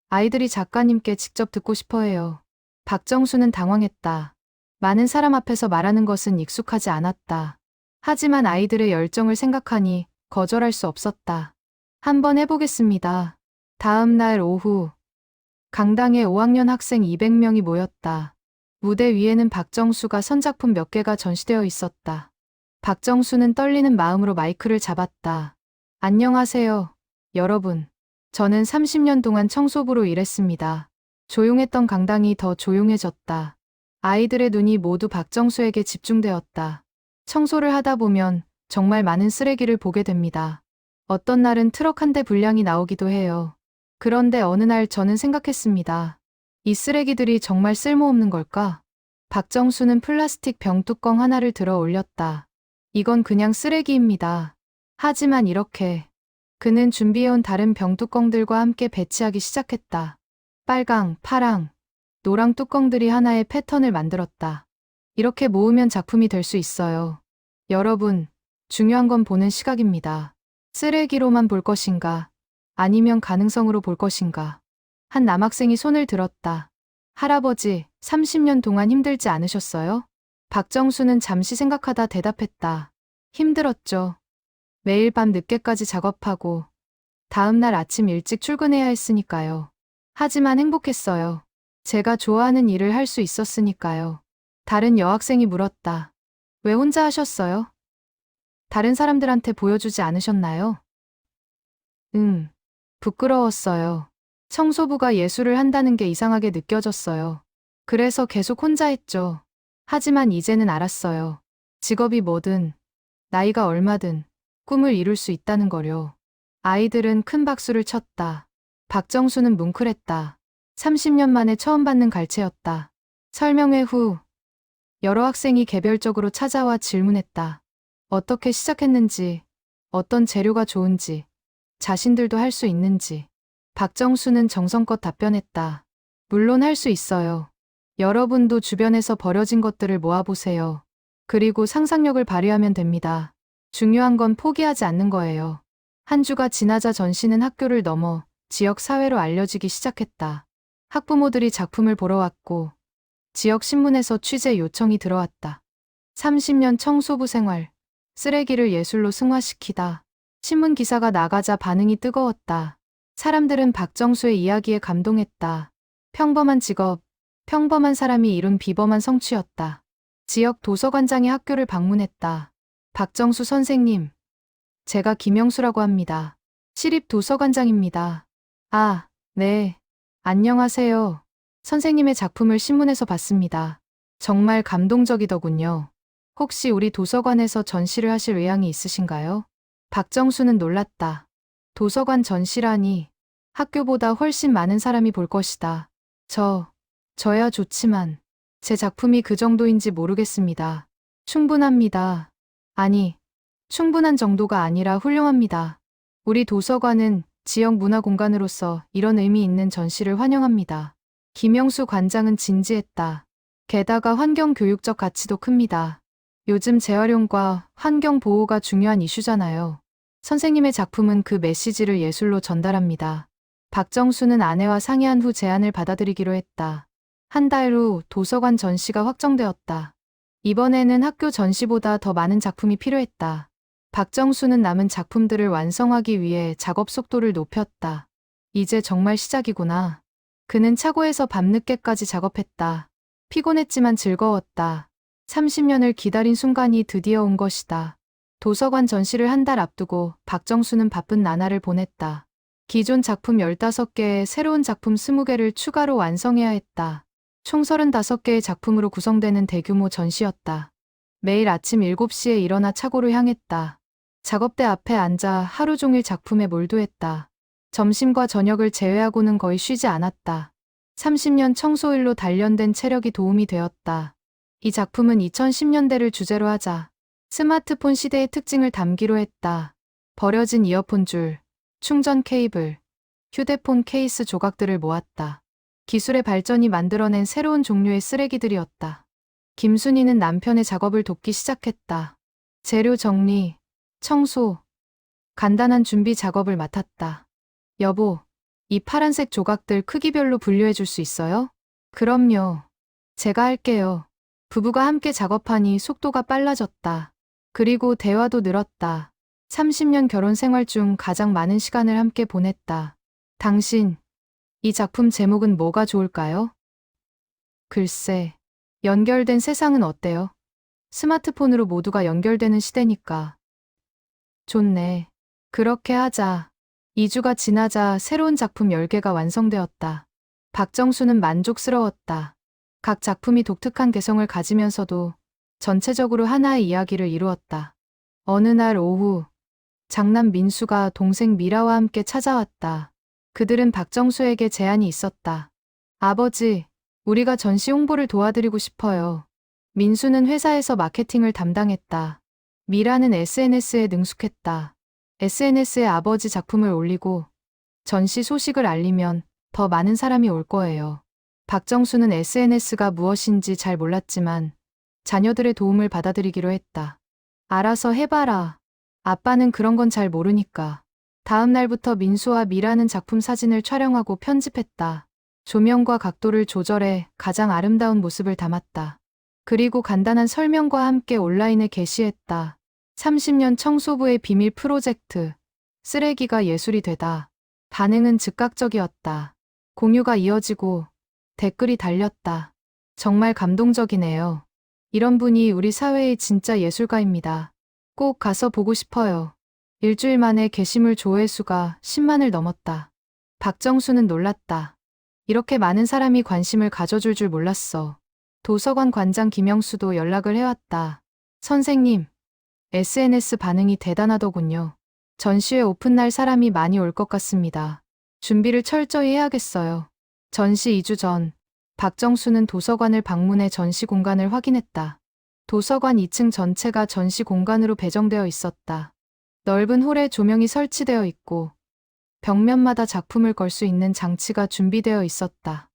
A: 아이들이 작가님께 직접 듣고 싶어 해요. 박정수는 당황했다. 많은 사람 앞에서 말하는 것은 익숙하지 않았다. 하지만 아이들의 열정을 생각하니 거절할 수 없었다. 한번 해보겠습니다. 다음 날 오후, 강당에 5학년 학생 200명이 모였다. 무대 위에는 박정수가 선작품 몇 개가 전시되어 있었다. 박정수는 떨리는 마음으로 마이크를 잡았다. 안녕하세요, 여러분. 저는 30년 동안 청소부로 일했습니다. 조용했던 강당이 더 조용해졌다. 아이들의 눈이 모두 박정수에게 집중되었다. 청소를 하다 보면 정말 많은 쓰레기를 보게 됩니다. 어떤 날은 트럭 한 대 분량이 나오기도 해요. 그런데 어느 날 저는 생각했습니다. 이 쓰레기들이 정말 쓸모없는 걸까? 박정수는 플라스틱 병뚜껑 하나를 들어 올렸다. 이건 그냥 쓰레기입니다. 하지만 이렇게 그는 준비해온 다른 병뚜껑들과 함께 배치하기 시작했다. 빨강, 파랑, 노랑 뚜껑들이 하나의 패턴을 만들었다. 이렇게 모으면 작품이 될 수 있어요. 여러분, 중요한 건 보는 시각입니다. 쓰레기로만 볼 것인가? 아니면 가능성으로 볼 것인가? 한 남학생이 손을 들었다. 할아버지, 30년 동안 힘들지 않으셨어요? 박정수는 잠시 생각하다 대답했다. 힘들었죠. 매일 밤 늦게까지 작업하고 다음 날 아침 일찍 출근해야 했으니까요. 하지만 행복했어요. 제가 좋아하는 일을 할 수 있었으니까요. 다른 여학생이 물었다. 왜 혼자 하셨어요? 다른 사람들한테 보여주지 않으셨나요? 부끄러웠어요. 청소부가 예술을 한다는 게 이상하게 느껴졌어요. 그래서 계속 혼자 했죠. 하지만 이제는 알았어요. 직업이 뭐든, 나이가 얼마든 꿈을 이룰 수 있다는 거요. 아이들은 큰 박수를 쳤다. 박정수는 뭉클했다. 30년 만에 처음 받는 갈채였다. 설명회 후 여러 학생이 개별적으로 찾아와 질문했다. 어떻게 시작했는지, 어떤 재료가 좋은지, 자신들도 할 수 있는지. 박정수는 정성껏 답변했다. 물론 할 수 있어요. 여러분도 주변에서 버려진 것들을 모아보세요. 그리고 상상력을 발휘하면 됩니다. 중요한 건 포기하지 않는 거예요. 한 주가 지나자 전시는 학교를 넘어 지역 사회로 알려지기 시작했다. 학부모들이 작품을 보러 왔고 지역 신문에서 취재 요청이 들어왔다. 30년 청소부 생활, 쓰레기를 예술로 승화시키다. 신문 기사가 나가자 반응이 뜨거웠다. 사람들은 박정수의 이야기에 감동했다. 평범한 직업, 평범한 사람이 이룬 비범한 성취였다. 지역 도서관장이 학교를 방문했다. 박정수 선생님, 제가 김영수라고 합니다. 시립도서관장입니다. 아, 네. 안녕하세요. 선생님의 작품을 신문에서 봤습니다. 정말 감동적이더군요. 혹시 우리 도서관에서 전시를 하실 의향이 있으신가요? 박정수는 놀랐다. 도서관 전시라니. 학교보다 훨씬 많은 사람이 볼 것이다. 저야 좋지만 제 작품이 그 정도인지 모르겠습니다. 충분합니다. 아니, 충분한 정도가 아니라 훌륭합니다. 우리 도서관은 지역 문화 공간으로서 이런 의미 있는 전시를 환영합니다. 김영수 관장은 진지했다. 게다가 환경 교육적 가치도 큽니다. 요즘 재활용과 환경 보호가 중요한 이슈잖아요. 선생님의 작품은 그 메시지를 예술로 전달합니다. 박정수는 아내와 상의한 후 제안을 받아들이기로 했다. 한 달 후 도서관 전시가 확정되었다. 이번에는 학교 전시보다 더 많은 작품이 필요했다. 박정수는 남은 작품들을 완성하기 위해 작업 속도를 높였다. 이제 정말 시작이구나. 그는 차고에서 밤늦게까지 작업했다. 피곤했지만 즐거웠다. 30년을 기다린 순간이 드디어 온 것이다. 도서관 전시를 한 달 앞두고 박정수는 바쁜 나날을 보냈다. 기존 작품 15개에 새로운 작품 20개를 추가로 완성해야 했다. 총 35개의 작품으로 구성되는 대규모 전시였다. 매일 아침 7시에 일어나 차고로 향했다. 작업대 앞에 앉아 하루 종일 작품에 몰두했다. 점심과 저녁을 제외하고는 거의 쉬지 않았다. 30년 청소일로 단련된 체력이 도움이 되었다. 이 작품은 2010년대를 주제로 하자 스마트폰 시대의 특징을 담기로 했다. 버려진 이어폰 줄, 충전 케이블, 휴대폰 케이스 조각들을 모았다. 기술의 발전이 만들어낸 새로운 종류의 쓰레기들이었다. 김순희는 남편의 작업을 돕기 시작했다. 재료 정리, 청소, 간단한 준비 작업을 맡았다. 여보, 이 파란색 조각들 크기별로 분류해 줄 수 있어요? 그럼요. 제가 할게요. 부부가 함께 작업하니 속도가 빨라졌다. 그리고 대화도 늘었다. 30년 결혼 생활 중 가장 많은 시간을 함께 보냈다. 당신, 이 작품 제목은 뭐가 좋을까요? 글쎄, 연결된 세상은 어때요? 스마트폰으로 모두가 연결되는 시대니까. 좋네. 그렇게 하자. 2주가 지나자 새로운 작품 10개가 완성되었다. 박정수는 만족스러웠다. 각 작품이 독특한 개성을 가지면서도 전체적으로 하나의 이야기를 이루었다. 어느 날 오후, 장남 민수가 동생 미라와 함께 찾아왔다. 그들은 박정수에게 제안이 있었다. 아버지, 우리가 전시 홍보를 도와드리고 싶어요. 민수는 회사에서 마케팅을 담당했다. 미라는 SNS에 능숙했다. SNS에 아버지 작품을 올리고 전시 소식을 알리면 더 많은 사람이 올 거예요. 박정수는 SNS가 무엇인지 잘 몰랐지만 자녀들의 도움을 받아들이기로 했다. 알아서 해봐라. 아빠는 그런 건 잘 모르니까. 다음 날부터 민수와 미라는 작품 사진을 촬영하고 편집했다. 조명과 각도를 조절해 가장 아름다운 모습을 담았다. 그리고 간단한 설명과 함께 온라인에 게시했다. 30년 청소부의 비밀 프로젝트. 쓰레기가 예술이 되다. 반응은 즉각적이었다. 공유가 이어지고 댓글이 달렸다. 정말 감동적이네요. 이런 분이 우리 사회의 진짜 예술가입니다. 꼭 가서 보고 싶어요. 일주일 만에 게시물 조회수가 10만을 넘었다. 박정수는 놀랐다. 이렇게 많은 사람이 관심을 가져줄 줄 몰랐어. 도서관 관장 김영수도 연락을 해왔다. 선생님, SNS 반응이 대단하더군요. 전시회 오픈날 사람이 많이 올 것 같습니다. 준비를 철저히 해야겠어요. 전시 2주 전, 박정수는 도서관을 방문해 전시 공간을 확인했다. 도서관 2층 전체가 전시 공간으로 배정되어 있었다. 넓은 홀에 조명이 설치되어 있고 벽면마다 작품을 걸 수 있는 장치가 준비되어 있었다.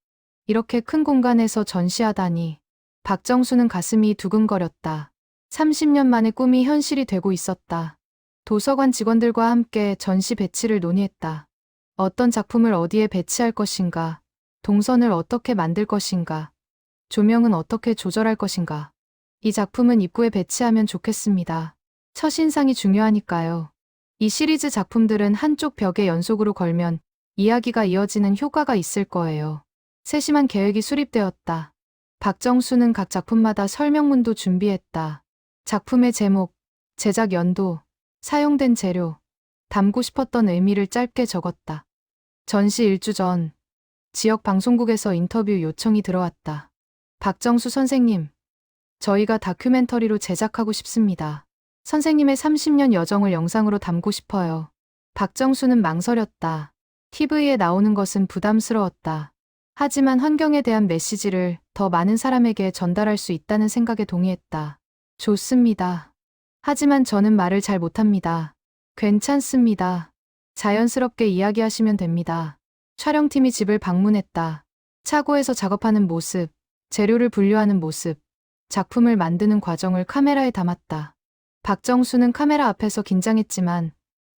A: 이렇게 큰 공간에서 전시하다니 박정수는 가슴이 두근거렸다. 30년 만에 꿈이 현실이 되고 있었다. 도서관 직원들과 함께 전시 배치를 논의했다. 어떤 작품을 어디에 배치할 것인가, 동선을 어떻게 만들 것인가, 조명은 어떻게 조절할 것인가. 이 작품은 입구에 배치하면 좋겠습니다. 첫인상이 중요하니까요. 이 시리즈 작품들은 한쪽 벽에 연속으로 걸면 이야기가 이어지는 효과가 있을 거예요. 세심한 계획이 수립되었다. 박정수는 각 작품마다 설명문도 준비했다. 작품의 제목, 제작 연도, 사용된 재료, 담고 싶었던 의미를 짧게 적었다. 전시 일주 전 지역 방송국에서 인터뷰 요청이 들어왔다. 박정수 선생님, 저희가 다큐멘터리로 제작하고 싶습니다. 선생님의 30년 여정을 영상으로 담고 싶어요. 박정수는 망설였다. TV에 나오는 것은 부담스러웠다. 하지만 환경에 대한 메시지를 더 많은 사람에게 전달할 수 있다는 생각에 동의했다. 좋습니다. 하지만 저는 말을 잘 못합니다. 괜찮습니다. 자연스럽게 이야기하시면 됩니다. 촬영팀이 집을 방문했다. 차고에서 작업하는 모습, 재료를 분류하는 모습, 작품을 만드는 과정을 카메라에 담았다. 박정수는 카메라 앞에서 긴장했지만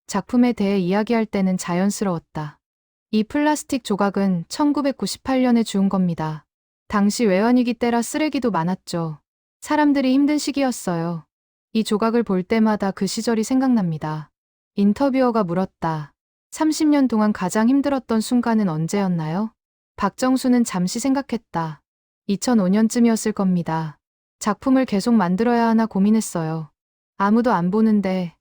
A: 작품에 대해 이야기할 때는 자연스러웠다. 이 플라스틱 조각은 1998년에 주운 겁니다. 당시 외환위기 때라 쓰레기도 많았죠. 사람들이 힘든 시기였어요. 이 조각을 볼 때마다 그 시절이 생각납니다. 인터뷰어가 물었다. 30년 동안 가장 힘들었던 순간은 언제였나요? 박정수는 잠시 생각했다. 2005년쯤이었을 겁니다. 작품을 계속 만들어야 하나 고민했어요. 아무도 안 보는데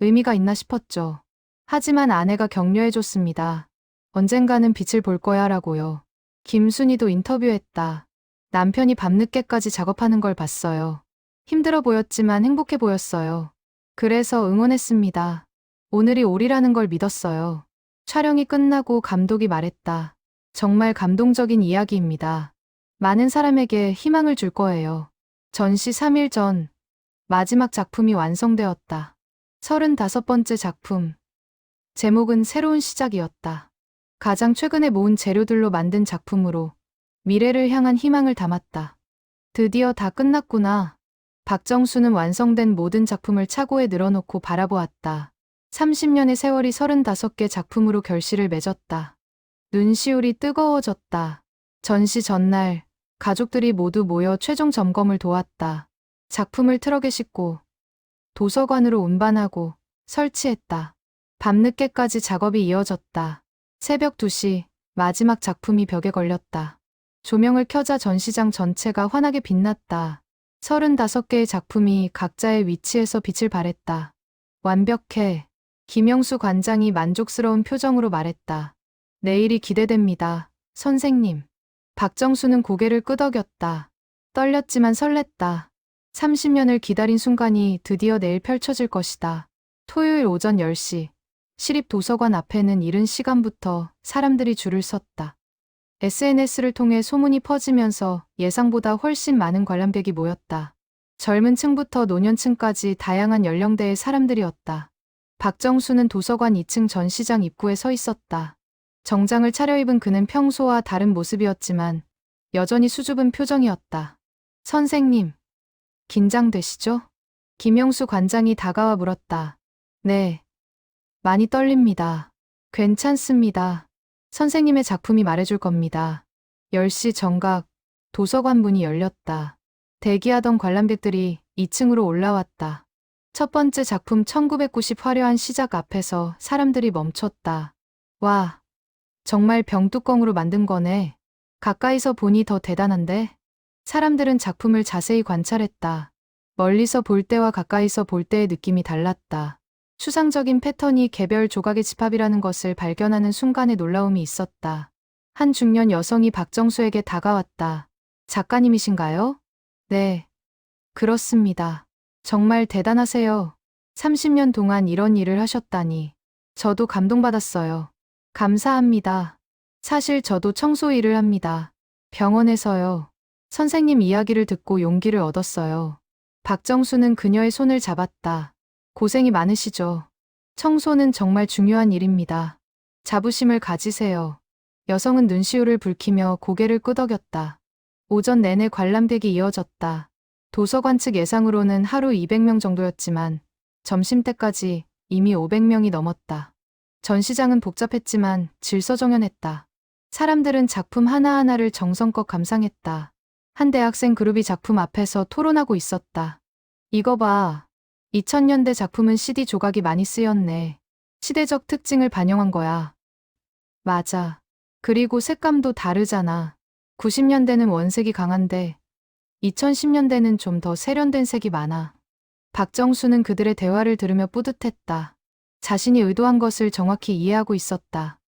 A: 의미가 있나 싶었죠. 하지만 아내가 격려해줬습니다. 언젠가는 빛을 볼 거야 라고요. 김순희도 인터뷰했다. 남편이 밤늦게까지 작업하는 걸 봤어요. 힘들어 보였지만 행복해 보였어요. 그래서 응원했습니다. 오늘이 올이라는 걸 믿었어요. 촬영이 끝나고 감독이 말했다. 정말 감동적인 이야기입니다. 많은 사람에게 희망을 줄 거예요. 전시 3일 전 마지막 작품이 완성되었다. 35번째 작품. 제목은 새로운 시작이었다. 가장 최근에 모은 재료들로 만든 작품으로 미래를 향한 희망을 담았다. 드디어 다 끝났구나. 박정수는 완성된 모든 작품을 차고에 늘어놓고 바라보았다. 30년의 세월이 35개 작품으로 결실을 맺었다. 눈시울이 뜨거워졌다. 전시 전날 가족들이 모두 모여 최종 점검을 도왔다. 작품을 트럭에 싣고 도서관으로 운반하고 설치했다. 밤늦게까지 작업이 이어졌다. 새벽 2시 마지막 작품이 벽에 걸렸다. 조명을 켜자 전시장 전체가 환하게 빛났다. 35개의 작품이 각자의 위치에서 빛을 발했다. 완벽해. 김영수 관장이 만족스러운 표정으로 말했다. 내일이 기대됩니다, 선생님. 박정수는 고개를 끄덕였다. 떨렸지만 설렜다. 30년을 기다린 순간이 드디어 내일 펼쳐질 것이다. 토요일 오전 10시. 시립도서관 앞에는 이른 시간부터 사람들이 줄을 섰다. SNS를 통해 소문이 퍼지면서 예상보다 훨씬 많은 관람객이 모였다. 젊은 층부터 노년층까지 다양한 연령대의 사람들이었다. 박정수는 도서관 2층 전시장 입구에 서 있었다. 정장을 차려입은 그는 평소와 다른 모습이었지만 여전히 수줍은 표정이었다. 선생님, 긴장되시죠? 김영수 관장이 다가와 물었다. 네, 많이 떨립니다. 괜찮습니다. 선생님의 작품이 말해줄 겁니다. 10시 정각, 도서관 문이 열렸다. 대기하던 관람객들이 2층으로 올라왔다. 첫 번째 작품 1990 화려한 시작 앞에서 사람들이 멈췄다. 와, 정말 병뚜껑으로 만든 거네. 가까이서 보니 더 대단한데? 사람들은 작품을 자세히 관찰했다. 멀리서 볼 때와 가까이서 볼 때의 느낌이 달랐다. 추상적인 패턴이 개별 조각의 집합이라는 것을 발견하는 순간의 놀라움이 있었다. 한 중년 여성이 박정수에게 다가왔다. 작가님이신가요? 네, 그렇습니다. 정말 대단하세요. 30년 동안 이런 일을 하셨다니. 저도 감동받았어요. 감사합니다. 사실 저도 청소 일을 합니다. 병원에서요. 선생님 이야기를 듣고 용기를 얻었어요. 박정수는 그녀의 손을 잡았다. 고생이 많으시죠. 청소는 정말 중요한 일입니다. 자부심을 가지세요. 여성은 눈시울을 붉히며 고개를 끄덕였다. 오전 내내 관람객이 이어졌다. 도서관 측 예상으로는 하루 200명 정도였지만 점심때까지 이미 500명이 넘었다. 전시장은 복잡했지만 질서정연했다. 사람들은 작품 하나하나를 정성껏 감상했다. 한 대학생 그룹이 작품 앞에서 토론하고 있었다. 이거 봐. 2000년대 작품은 CD 조각이 많이 쓰였네. 시대적 특징을 반영한 거야. 맞아. 그리고 색감도 다르잖아. 90년대는 원색이 강한데 2010년대는 좀 더 세련된 색이 많아. 박정수는 그들의 대화를 들으며 뿌듯했다. 자신이 의도한 것을 정확히 이해하고 있었다.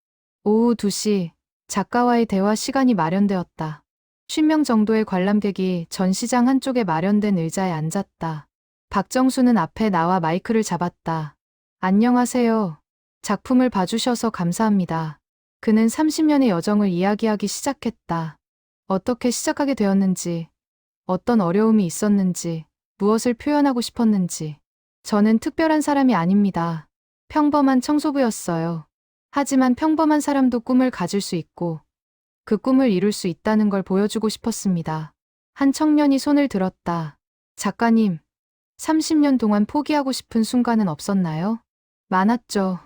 A: 오후 2시, 작가와의 대화 시간이 마련되었다. 50명 정도의 관람객이 전시장 한쪽에 마련된 의자에 앉았다. 박정수는 앞에 나와 마이크를 잡았다. 안녕하세요. 작품을 봐주셔서 감사합니다. 그는 30년의 여정을 이야기하기 시작했다. 어떻게 시작하게 되었는지, 어떤 어려움이 있었는지, 무엇을 표현하고 싶었는지. 저는 특별한 사람이 아닙니다. 평범한 청소부였어요. 하지만 평범한 사람도 꿈을 가질 수 있고 그 꿈을 이룰 수 있다는 걸 보여주고 싶었습니다. 한 청년이 손을 들었다. 작가님, 30년 동안 포기하고 싶은 순간은 없었나요? 많았죠.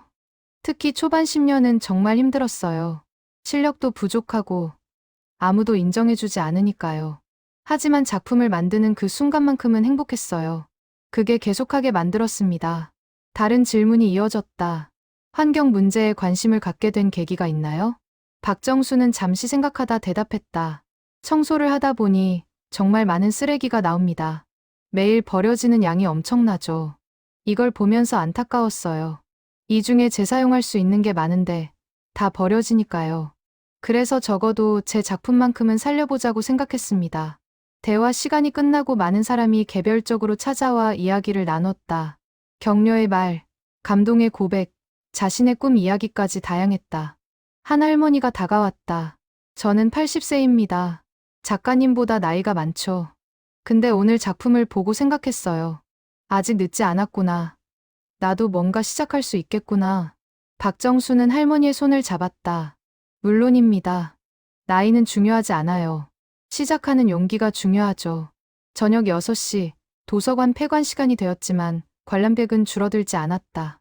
A: 특히 초반 10년은 정말 힘들었어요. 실력도 부족하고 아무도 인정해주지 않으니까요. 하지만 작품을 만드는 그 순간만큼은 행복했어요. 그게 계속하게 만들었습니다. 다른 질문이 이어졌다. 환경 문제에 관심을 갖게 된 계기가 있나요? 박정수는 잠시 생각하다 대답했다. 청소를 하다 보니 정말 많은 쓰레기가 나옵니다. 매일 버려지는 양이 엄청나죠. 이걸 보면서 안타까웠어요. 이 중에 재사용할 수 있는 게 많은데 다 버려지니까요. 그래서 적어도 제 작품만큼은 살려보자고 생각했습니다. 대화 시간이 끝나고 많은 사람이 개별적으로 찾아와 이야기를 나눴다. 격려의 말, 감동의 고백, 자신의 꿈 이야기까지 다양했다. 한 할머니가 다가왔다. 저는 80세입니다. 작가님보다 나이가 많죠. 근데 오늘 작품을 보고 생각했어요. 아직 늦지 않았구나. 나도 뭔가 시작할 수 있겠구나. 박정수는 할머니의 손을 잡았다. 물론입니다. 나이는 중요하지 않아요. 시작하는 용기가 중요하죠. 저녁 6시, 도서관 폐관 시간이 되었지만 관람객은 줄어들지 않았다.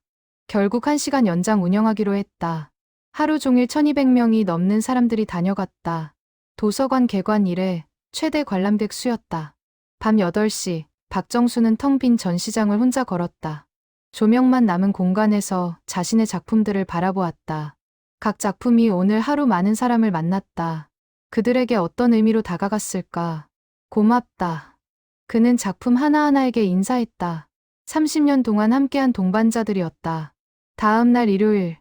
A: 결국 1시간 연장 운영하기로 했다. 하루 종일 1200명이 넘는 사람들이 다녀갔다. 도서관 개관 이래 최대 관람객 수였다. 밤 8시, 박정수는 텅 빈 전시장을 혼자 걸었다. 조명만 남은 공간에서 자신의 작품들을 바라보았다. 각 작품이 오늘 하루 많은 사람을 만났다. 그들에게 어떤 의미로 다가갔을까? 고맙다. 그는 작품 하나하나에게 인사했다. 30년 동안 함께한 동반자들이었다. 다음 날 일요일,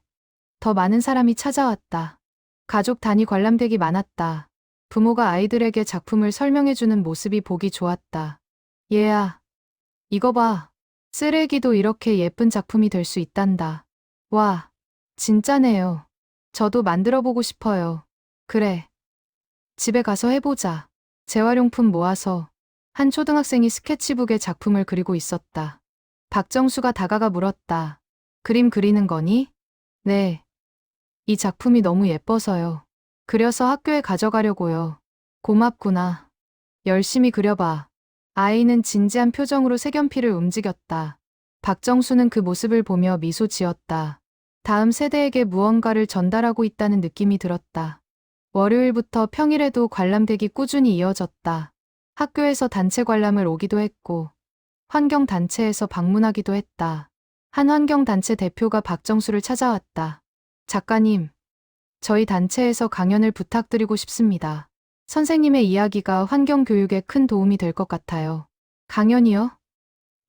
A: 더 많은 사람이 찾아왔다. 가족 단위 관람객이 많았다. 부모가 아이들에게 작품을 설명해주는 모습이 보기 좋았다. 얘야, 이거 봐. 쓰레기도 이렇게 예쁜 작품이 될 수 있단다. 와, 진짜네요. 저도 만들어보고 싶어요. 그래. 집에 가서 해보자. 재활용품 모아서 한 초등학생이 스케치북에 작품을 그리고 있었다. 박정수가 다가가 물었다. 그림 그리는 거니? 네. 이 작품이 너무 예뻐서요. 그려서 학교에 가져가려고요. 고맙구나. 열심히 그려봐. 아이는 진지한 표정으로 색연필을 움직였다. 박정수는 그 모습을 보며 미소 지었다. 다음 세대에게 무언가를 전달하고 있다는 느낌이 들었다. 월요일부터 평일에도 관람객이 꾸준히 이어졌다. 학교에서 단체 관람을 오기도 했고, 환경단체에서 방문하기도 했다. 한 환경단체 대표가 박정수를 찾아왔다. 작가님, 저희 단체에서 강연을 부탁드리고 싶습니다. 선생님의 이야기가 환경교육에 큰 도움이 될 것 같아요. 강연이요?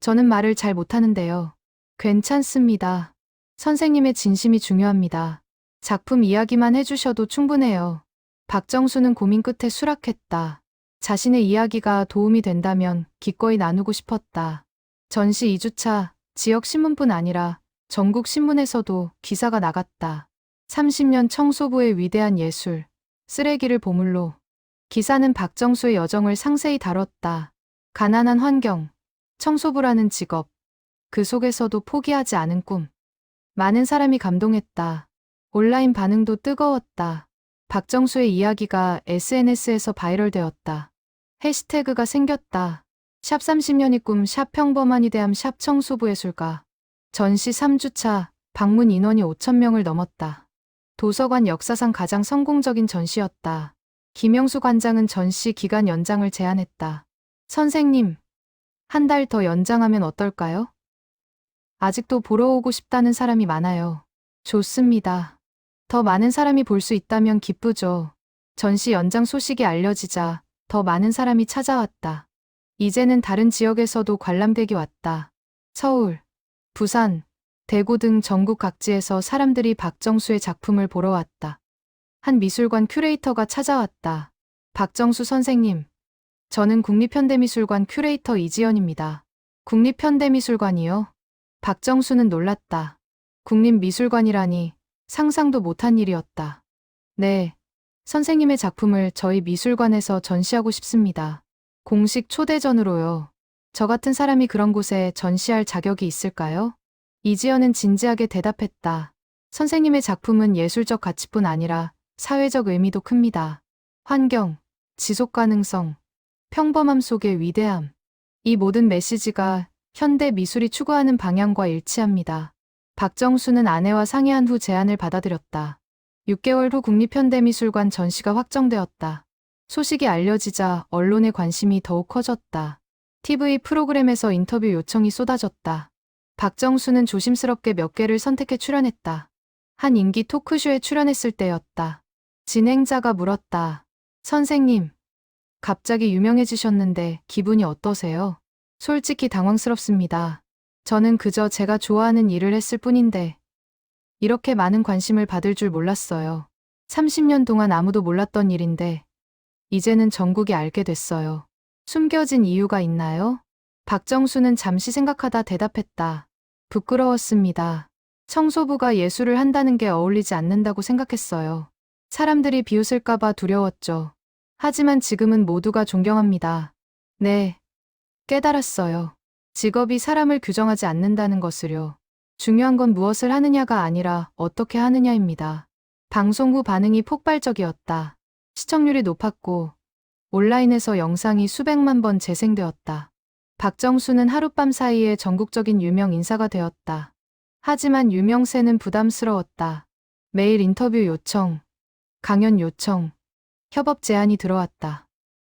A: 저는 말을 잘 못하는데요. 괜찮습니다. 선생님의 진심이 중요합니다. 작품 이야기만 해주셔도 충분해요. 박정수는 고민 끝에 수락했다. 자신의 이야기가 도움이 된다면 기꺼이 나누고 싶었다. 전시 2주차, 지역 신문뿐 아니라 전국 신문에서도 기사가 나갔다. 30년 청소부의 위대한 예술, 쓰레기를 보물로. 기사는 박정수의 여정을 상세히 다뤘다. 가난한 환경, 청소부라는 직업, 그 속에서도 포기하지 않은 꿈. 많은 사람이 감동했다. 온라인 반응도 뜨거웠다. 박정수의 이야기가 SNS에서 바이럴되었다. 해시태그가 생겼다. 샵 30년이 꿈, 샵 평범한 이대함, 샵 청소부 예술가. 전시 3주차, 방문 인원이 5,000명을 넘었다. 도서관 역사상 가장 성공적인 전시였다. 김영수 관장은 전시 기간 연장을 제안했다. 선생님, 한 달 더 연장하면 어떨까요? 아직도 보러 오고 싶다는 사람이 많아요. 좋습니다. 더 많은 사람이 볼 수 있다면 기쁘죠. 전시 연장 소식이 알려지자 더 많은 사람이 찾아왔다. 이제는 다른 지역에서도 관람객이 왔다. 서울, 부산, 대구 등 전국 각지에서 사람들이 박정수의 작품을 보러 왔다. 한 미술관 큐레이터가 찾아왔다. 박정수 선생님, 저는 국립현대미술관 큐레이터 이지연입니다. 국립현대미술관이요? 박정수는 놀랐다. 국립미술관이라니 상상도 못한 일이었다. 네, 선생님의 작품을 저희 미술관에서 전시하고 싶습니다. 공식 초대전으로요. 저 같은 사람이 그런 곳에 전시할 자격이 있을까요? 이지연은 진지하게 대답했다. 선생님의 작품은 예술적 가치뿐 아니라 사회적 의미도 큽니다. 환경, 지속 가능성, 평범함 속의 위대함. 이 모든 메시지가 현대 미술이 추구하는 방향과 일치합니다. 박정수는 아내와 상의한 후 제안을 받아들였다. 6개월 후 국립현대미술관 전시가 확정되었다. 소식이 알려지자 언론의 관심이 더욱 커졌다. TV 프로그램에서 인터뷰 요청이 쏟아졌다. 박정수는 조심스럽게 몇 개를 선택해 출연했다. 한 인기 토크쇼에 출연했을 때였다. 진행자가 물었다. 선생님, 갑자기 유명해지셨는데 기분이 어떠세요? 솔직히 당황스럽습니다. 저는 그저 제가 좋아하는 일을 했을 뿐인데 이렇게 많은 관심을 받을 줄 몰랐어요. 30년 동안 아무도 몰랐던 일인데 이제는 전국이 알게 됐어요. 숨겨진 이유가 있나요? 박정수는 잠시 생각하다 대답했다. 부끄러웠습니다. 청소부가 예술을 한다는 게 어울리지 않는다고 생각했어요. 사람들이 비웃을까봐 두려웠죠. 하지만 지금은 모두가 존경합니다. 네, 깨달았어요. 직업이 사람을 규정하지 않는다는 것을요. 중요한 건 무엇을 하느냐가 아니라 어떻게 하느냐입니다. 방송 후 반응이 폭발적이었다. 시청률이 높았고 온라인에서 영상이 수백만 번 재생되었다. 박정수는 하룻밤 사이에 전국적인 유명 인사가 되었다. 하지만 유명세는 부담스러웠다. 매일 인터뷰 요청, 강연 요청, 협업 제안이 들어왔다.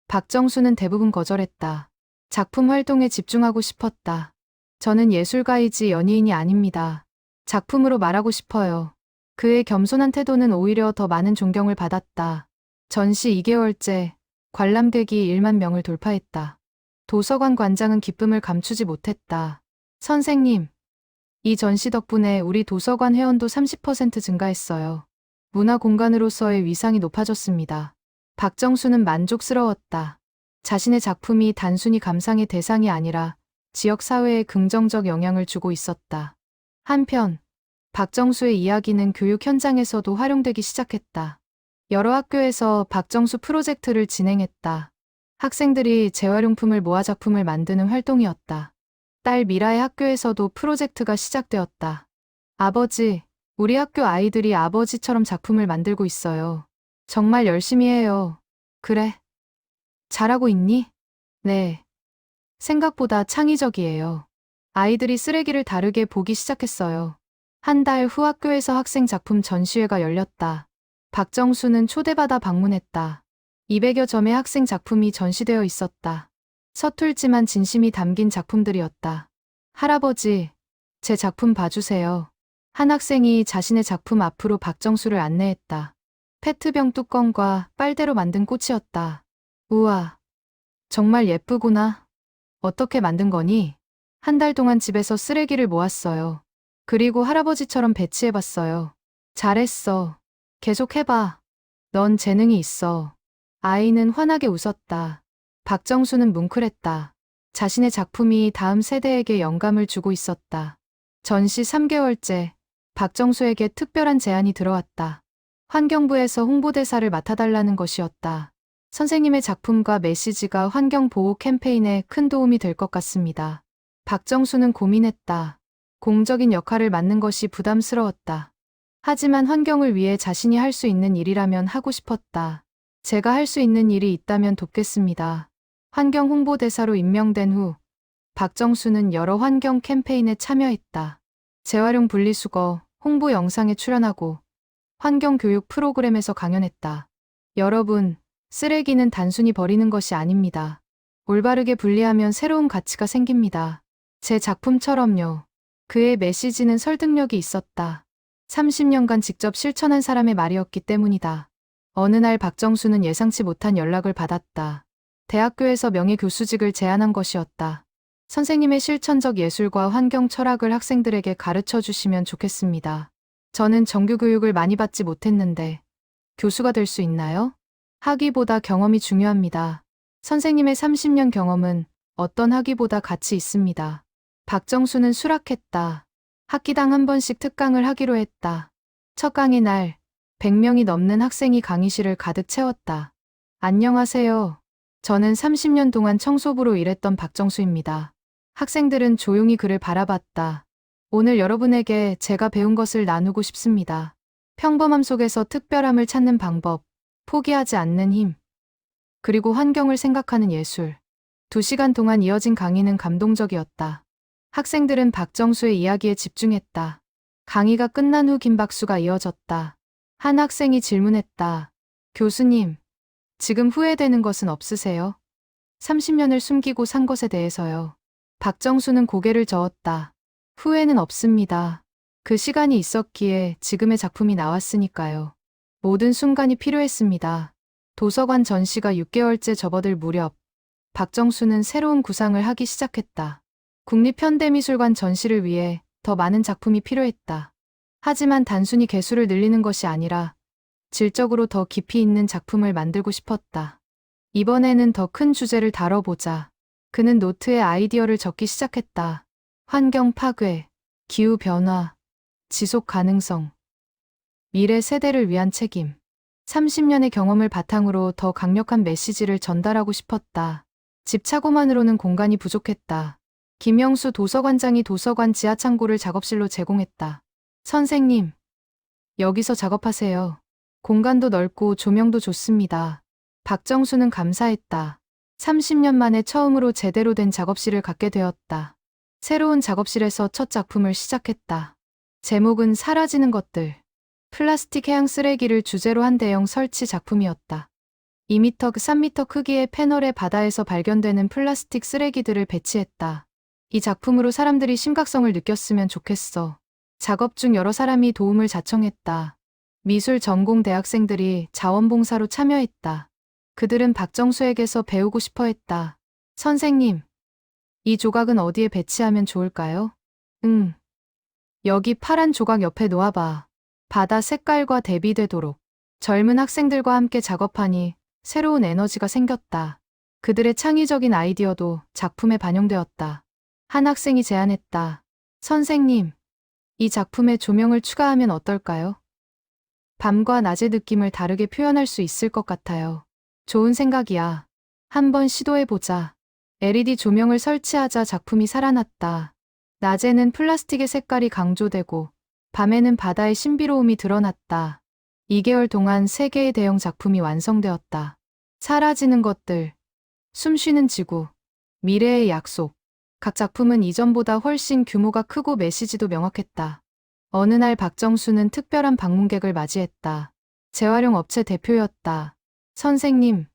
A: 박정수는 대부분 거절했다. 작품 활동에 집중하고 싶었다. 저는 예술가이지 연예인이 아닙니다. 작품으로 말하고 싶어요. 그의 겸손한 태도는 오히려 더 많은 존경을 받았다. 전시 2개월째 관람객이 1만 명을 돌파했다. 도서관 관장은 기쁨을 감추지 못했다. 선생님, 이 전시 덕분에 우리 도서관 회원도 30% 증가했어요. 문화 공간으로서의 위상이 높아졌습니다. 박정수는 만족스러웠다. 자신의 작품이 단순히 감상의 대상이 아니라 지역 사회에 긍정적 영향을 주고 있었다. 한편, 박정수의 이야기는 교육 현장에서도 활용되기 시작했다. 여러 학교에서 박정수 프로젝트를 진행했다. 학생들이 재활용품을 모아 작품을 만드는 활동이었다. 딸 미라의 학교에서도 프로젝트가 시작되었다. 아버지, 우리 학교 아이들이 아버지처럼 작품을 만들고 있어요. 정말 열심히 해요. 그래. 잘하고 있니? 네. 생각보다 창의적이에요. 아이들이 쓰레기를 다르게 보기 시작했어요. 한 달 후 학교에서 학생 작품 전시회가 열렸다. 박정수는 초대받아 방문했다. 200여 점의 학생 작품이 전시되어 있었다. 서툴지만 진심이 담긴 작품들이었다. 할아버지, 제 작품 봐주세요. 한 학생이 자신의 작품 앞으로 박정수를 안내했다. 페트병 뚜껑과 빨대로 만든 꽃이었다. 우와, 정말 예쁘구나. 어떻게 만든 거니? 한 달 동안 집에서 쓰레기를 모았어요. 그리고 할아버지처럼 배치해봤어요. 잘했어. 계속 해봐. 넌 재능이 있어. 아이는 환하게 웃었다. 박정수는 뭉클했다. 자신의 작품이 다음 세대에게 영감을 주고 있었다. 전시 3개월째, 박정수에게 특별한 제안이 들어왔다. 환경부에서 홍보대사를 맡아달라는 것이었다. 선생님의 작품과 메시지가 환경보호 캠페인에 큰 도움이 될 것 같습니다. 박정수는 고민했다. 공적인 역할을 맡는 것이 부담스러웠다. 하지만 환경을 위해 자신이 할 수 있는 일이라면 하고 싶었다. 제가 할 수 있는 일이 있다면 돕겠습니다. 환경 홍보대사로 임명된 후 박정수는 여러 환경 캠페인에 참여했다. 재활용 분리수거, 홍보 영상에 출연하고 환경교육 프로그램에서 강연했다. 여러분, 쓰레기는 단순히 버리는 것이 아닙니다. 올바르게 분리하면 새로운 가치가 생깁니다. 제 작품처럼요. 그의 메시지는 설득력이 있었다. 30년간 직접 실천한 사람의 말이었기 때문이다. 어느 날 박정수는 예상치 못한 연락을 받았다. 대학교에서 명예교수직을 제안한 것이었다. 선생님의 실천적 예술과 환경 철학을 학생들에게 가르쳐 주시면 좋겠습니다. 저는 정규 교육을 많이 받지 못했는데 교수가 될 수 있나요? 학위보다 경험이 중요합니다. 선생님의 30년 경험은 어떤 학위보다 가치 있습니다. 박정수는 수락했다. 학기당 한 번씩 특강을 하기로 했다. 첫 강의 날 100명이 넘는 학생이 강의실을 가득 채웠다. 안녕하세요. 저는 30년 동안 청소부로 일했던 박정수입니다. 학생들은 조용히 그를 바라봤다. 오늘 여러분에게 제가 배운 것을 나누고 싶습니다. 평범함 속에서 특별함을 찾는 방법, 포기하지 않는 힘, 그리고 환경을 생각하는 예술. 2시간 동안 이어진 강의는 감동적이었다. 학생들은 박정수의 이야기에 집중했다. 강의가 끝난 후 긴 박수가 이어졌다. 한 학생이 질문했다. 교수님, 지금 후회되는 것은 없으세요? 30년을 숨기고 산 것에 대해서요. 박정수는 고개를 저었다. 후회는 없습니다. 그 시간이 있었기에 지금의 작품이 나왔으니까요. 모든 순간이 필요했습니다. 도서관 전시가 6개월째 접어들 무렵, 박정수는 새로운 구상을 하기 시작했다. 국립현대미술관 전시를 위해 더 많은 작품이 필요했다. 하지만 단순히 개수를 늘리는 것이 아니라 질적으로 더 깊이 있는 작품을 만들고 싶었다. 이번에는 더 큰 주제를 다뤄보자. 그는 노트에 아이디어를 적기 시작했다. 환경 파괴, 기후 변화, 지속 가능성, 미래 세대를 위한 책임. 30년의 경험을 바탕으로 더 강력한 메시지를 전달하고 싶었다. 집착고만으로는 공간이 부족했다. 김영수 도서관장이 도서관 지하창고를 작업실로 제공했다. 선생님, 여기서 작업하세요. 공간도 넓고 조명도 좋습니다. 박정수는 감사했다. 30년 만에 처음으로 제대로 된 작업실을 갖게 되었다. 새로운 작업실에서 첫 작품을 시작했다. 제목은 사라지는 것들. 플라스틱 해양 쓰레기를 주제로 한 대형 설치 작품이었다. 2m, 3m 크기의 패널에 바다에서 발견되는 플라스틱 쓰레기들을 배치했다. 이 작품으로 사람들이 심각성을 느꼈으면 좋겠어. 작업 중 여러 사람이 도움을 자청했다. 미술 전공 대학생들이 자원봉사로 참여했다. 그들은 박정수에게서 배우고 싶어 했다. 선생님, 이 조각은 어디에 배치하면 좋을까요? 여기 파란 조각 옆에 놓아봐. 바다 색깔과 대비되도록. 젊은 학생들과 함께 작업하니 새로운 에너지가 생겼다. 그들의 창의적인 아이디어도 작품에 반영되었다. 한 학생이 제안했다. 선생님, 이 작품에 조명을 추가하면 어떨까요? 밤과 낮의 느낌을 다르게 표현할 수 있을 것 같아요. 좋은 생각이야. 한번 시도해보자. LED 조명을 설치하자 작품이 살아났다. 낮에는 플라스틱의 색깔이 강조되고 밤에는 바다의 신비로움이 드러났다. 2개월 동안 3개의 대형 작품이 완성되었다. 사라지는 것들, 숨쉬는 지구, 미래의 약속. 각 작품은 이전보다 훨씬 규모가 크고 메시지도 명확했다. 어느 날 박정수는 특별한 방문객을 맞이했다. 재활용 업체 대표였다. 선생님,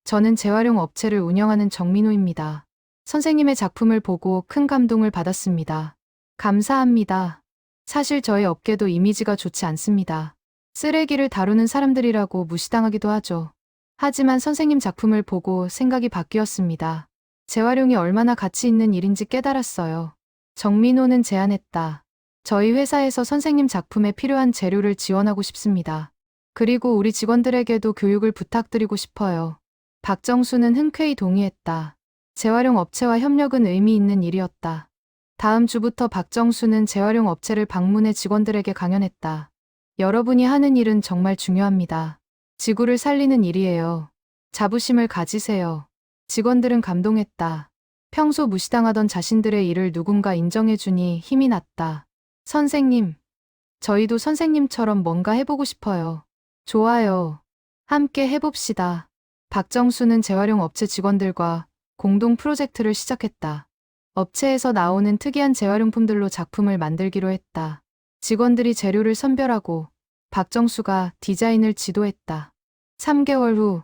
A: 저는 재활용 업체를 운영하는 정민호입니다. 선생님의 작품을 보고 큰 감동을 받았습니다. 감사합니다. 사실 저희 업계도 이미지가 좋지 않습니다. 쓰레기를 다루는 사람들이라고 무시당하기도 하죠. 하지만 선생님 작품을 보고 생각이 바뀌었습니다. 재활용이 얼마나 가치 있는 일인지 깨달았어요. 정민호는 제안했다. 저희 회사에서 선생님 작품에 필요한 재료를 지원하고 싶습니다. 그리고 우리 직원들에게도 교육을 부탁드리고 싶어요. 박정수는 흔쾌히 동의했다. 재활용 업체와 협력은 의미 있는 일이었다. 다음 주부터 박정수는 재활용 업체를 방문해 직원들에게 강연했다. 여러분이 하는 일은 정말 중요합니다. 지구를 살리는 일이에요. 자부심을 가지세요. 직원들은 감동했다. 평소 무시당하던 자신들의 일을 누군가 인정해주니 힘이 났다. 선생님, 저희도 선생님처럼 뭔가 해보고 싶어요. 좋아요. 함께 해봅시다. 박정수는 재활용 업체 직원들과 공동 프로젝트를 시작했다. 업체에서 나오는 특이한 재활용품들로 작품을 만들기로 했다. 직원들이 재료를 선별하고 박정수가 디자인을 지도했다. 3개월 후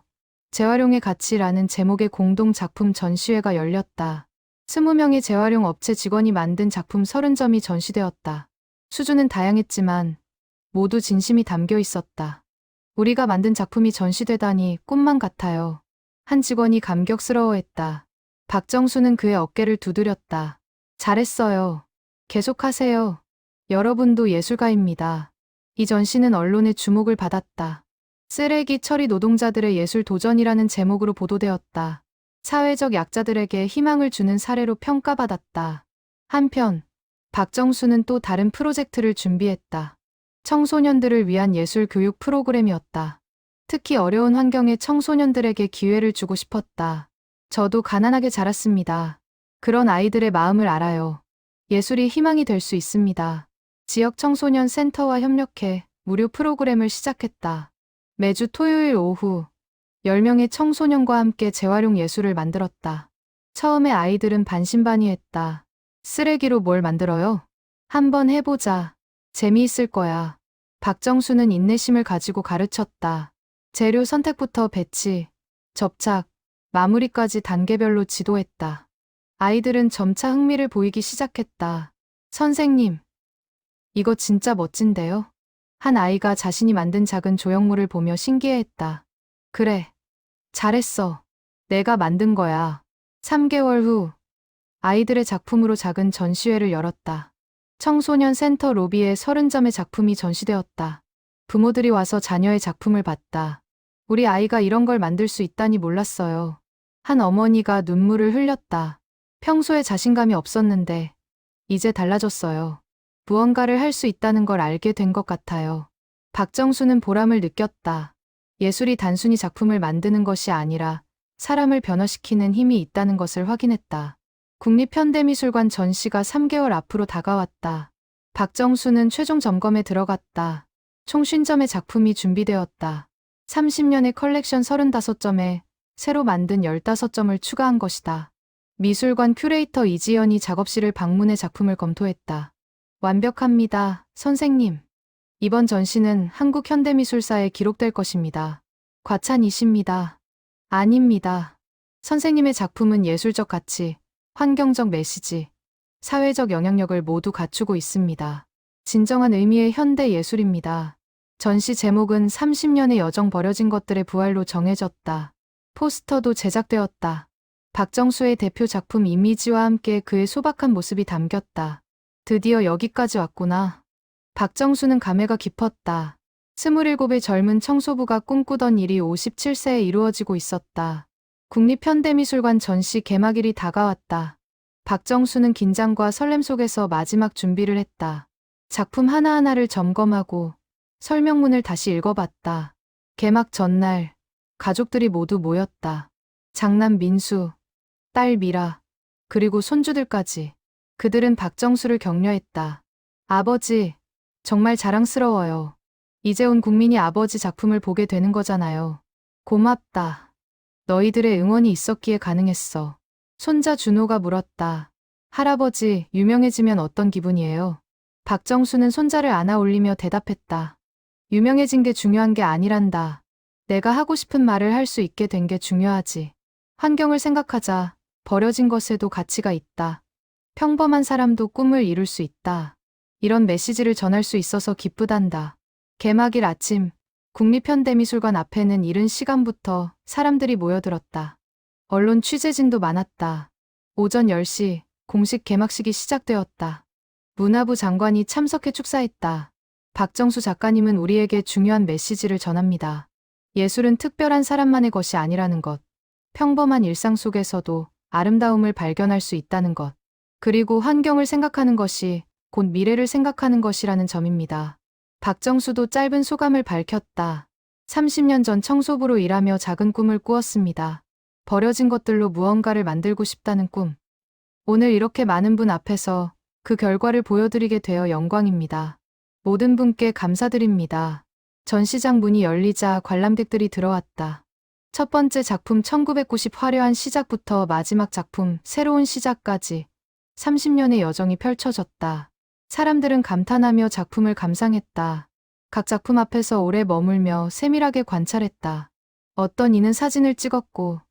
A: 재활용의 가치라는 제목의 공동 작품 전시회가 열렸다. 20명의 재활용 업체 직원이 만든 작품 30점이 전시되었다. 수준은 다양했지만 모두 진심이 담겨 있었다. 우리가 만든 작품이 전시되다니 꿈만 같아요. 한 직원이 감격스러워했다. 박정수는 그의 어깨를 두드렸다. 잘했어요. 계속하세요. 여러분도 예술가입니다. 이 전시는 언론의 주목을 받았다. 쓰레기 처리 노동자들의 예술 도전이라는 제목으로 보도되었다. 사회적 약자들에게 희망을 주는 사례로 평가받았다. 한편, 박정수는 또 다른 프로젝트를 준비했다. 청소년들을 위한 예술 교육 프로그램이었다. 특히 어려운 환경의 청소년들에게 기회를 주고 싶었다. 저도 가난하게 자랐습니다. 그런 아이들의 마음을 알아요. 예술이 희망이 될 수 있습니다. 지역 청소년 센터와 협력해 무료 프로그램을 시작했다. 매주 토요일 오후 10명의 청소년과 함께 재활용 예술을 만들었다. 처음에 아이들은 반신반의했다. 쓰레기로 뭘 만들어요? 한번 해보자. 재미있을 거야. 박정수는 인내심을 가지고 가르쳤다. 재료 선택부터 배치, 접착, 마무리까지 단계별로 지도했다. 아이들은 점차 흥미를 보이기 시작했다. 선생님, 이거 진짜 멋진데요? 한 아이가 자신이 만든 작은 조형물을 보며 신기해했다. 그래, 잘했어. 내가 만든 거야. 3개월 후, 아이들의 작품으로 작은 전시회를 열었다. 청소년 센터 로비에 30점의 작품이 전시되었다. 부모들이 와서 자녀의 작품을 봤다. 우리 아이가 이런 걸 만들 수 있다니 몰랐어요. 한 어머니가 눈물을 흘렸다. 평소에 자신감이 없었는데 이제 달라졌어요. 무언가를 할 수 있다는 걸 알게 된 것 같아요. 박정수는 보람을 느꼈다. 예술이 단순히 작품을 만드는 것이 아니라 사람을 변화시키는 힘이 있다는 것을 확인했다. 국립현대미술관 전시가 3개월 앞으로 다가왔다. 박정수는 최종 점검에 들어갔다. 총 50점의 작품이 준비되었다. 30년의 컬렉션 35점에 새로 만든 15점을 추가한 것이다. 미술관 큐레이터 이지연이 작업실을 방문해 작품을 검토했다. 완벽합니다, 선생님. 이번 전시는 한국 현대미술사에 기록될 것입니다. 과찬이십니다. 아닙니다. 선생님의 작품은 예술적 가치, 환경적 메시지, 사회적 영향력을 모두 갖추고 있습니다. 진정한 의미의 현대 예술입니다. 전시 제목은 30년의 여정 버려진 것들의 부활로 정해졌다. 포스터도 제작되었다. 박정수의 대표 작품 이미지와 함께 그의 소박한 모습이 담겼다. 드디어 여기까지 왔구나. 박정수는 감회가 깊었다. 27의 젊은 청소부가 꿈꾸던 일이 57세에 이루어지고 있었다. 국립현대미술관 전시 개막일이 다가왔다. 박정수는 긴장과 설렘 속에서 마지막 준비를 했다. 작품 하나하나를 점검하고 설명문을 다시 읽어봤다. 개막 전날, 가족들이 모두 모였다. 장남 민수, 딸 미라, 그리고 손주들까지. 그들은 박정수를 격려했다. 아버지, 정말 자랑스러워요. 이제 온 국민이 아버지 작품을 보게 되는 거잖아요. 고맙다. 너희들의 응원이 있었기에 가능했어. 손자 준호가 물었다. 할아버지, 유명해지면 어떤 기분이에요? 박정수는 손자를 안아 올리며 대답했다. 유명해진 게 중요한 게 아니란다. 내가 하고 싶은 말을 할 수 있게 된 게 중요하지. 환경을 생각하자. 버려진 것에도 가치가 있다. 평범한 사람도 꿈을 이룰 수 있다. 이런 메시지를 전할 수 있어서 기쁘단다. 개막일 아침, 국립현대미술관 앞에는 이른 시간부터 사람들이 모여들었다. 언론 취재진도 많았다. 오전 10시 공식 개막식이 시작되었다. 문화부 장관이 참석해 축사했다. 박정수 작가님은 우리에게 중요한 메시지를 전합니다. 예술은 특별한 사람만의 것이 아니라는 것. 평범한 일상 속에서도 아름다움을 발견할 수 있다는 것. 그리고 환경을 생각하는 것이 곧 미래를 생각하는 것이라는 점입니다. 박정수도 짧은 소감을 밝혔다. 30년 전 청소부로 일하며 작은 꿈을 꾸었습니다. 버려진 것들로 무언가를 만들고 싶다는 꿈. 오늘 이렇게 많은 분 앞에서 그 결과를 보여드리게 되어 영광입니다. 모든 분께 감사드립니다. 전시장 문이 열리자 관람객들이 들어왔다. 첫 번째 작품 1990 화려한 시작부터 마지막 작품 새로운 시작까지 30년의 여정이 펼쳐졌다. 사람들은 감탄하며 작품을 감상했다. 각 작품 앞에서 오래 머물며 세밀하게 관찰했다. 어떤 이는 사진을 찍었고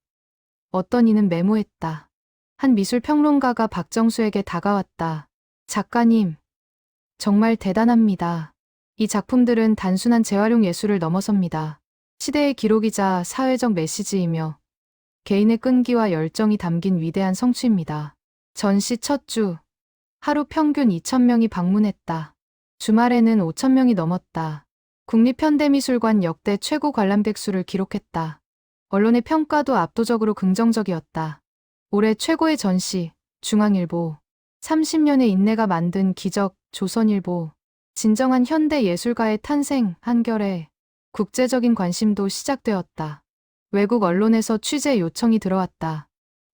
A: 어떤 이는 메모했다. 한 미술평론가가 박정수에게 다가왔다. 작가님, 정말 대단합니다. 이 작품들은 단순한 재활용 예술을 넘어섭니다. 시대의 기록이자 사회적 메시지이며 개인의 끈기와 열정이 담긴 위대한 성취입니다. 전시 첫 주. 하루 평균 2,000명이 방문했다. 주말에는 5,000명이 넘었다. 국립현대미술관 역대 최고 관람객 수를 기록했다. 언론의 평가도 압도적으로 긍정적이었다. 올해 최고의 전시, 중앙일보. 30년의 인내가 만든 기적, 조선일보. 진정한 현대 예술가의 탄생, 한겨레. 국제적인 관심도 시작되었다. 외국 언론에서 취재 요청이 들어왔다.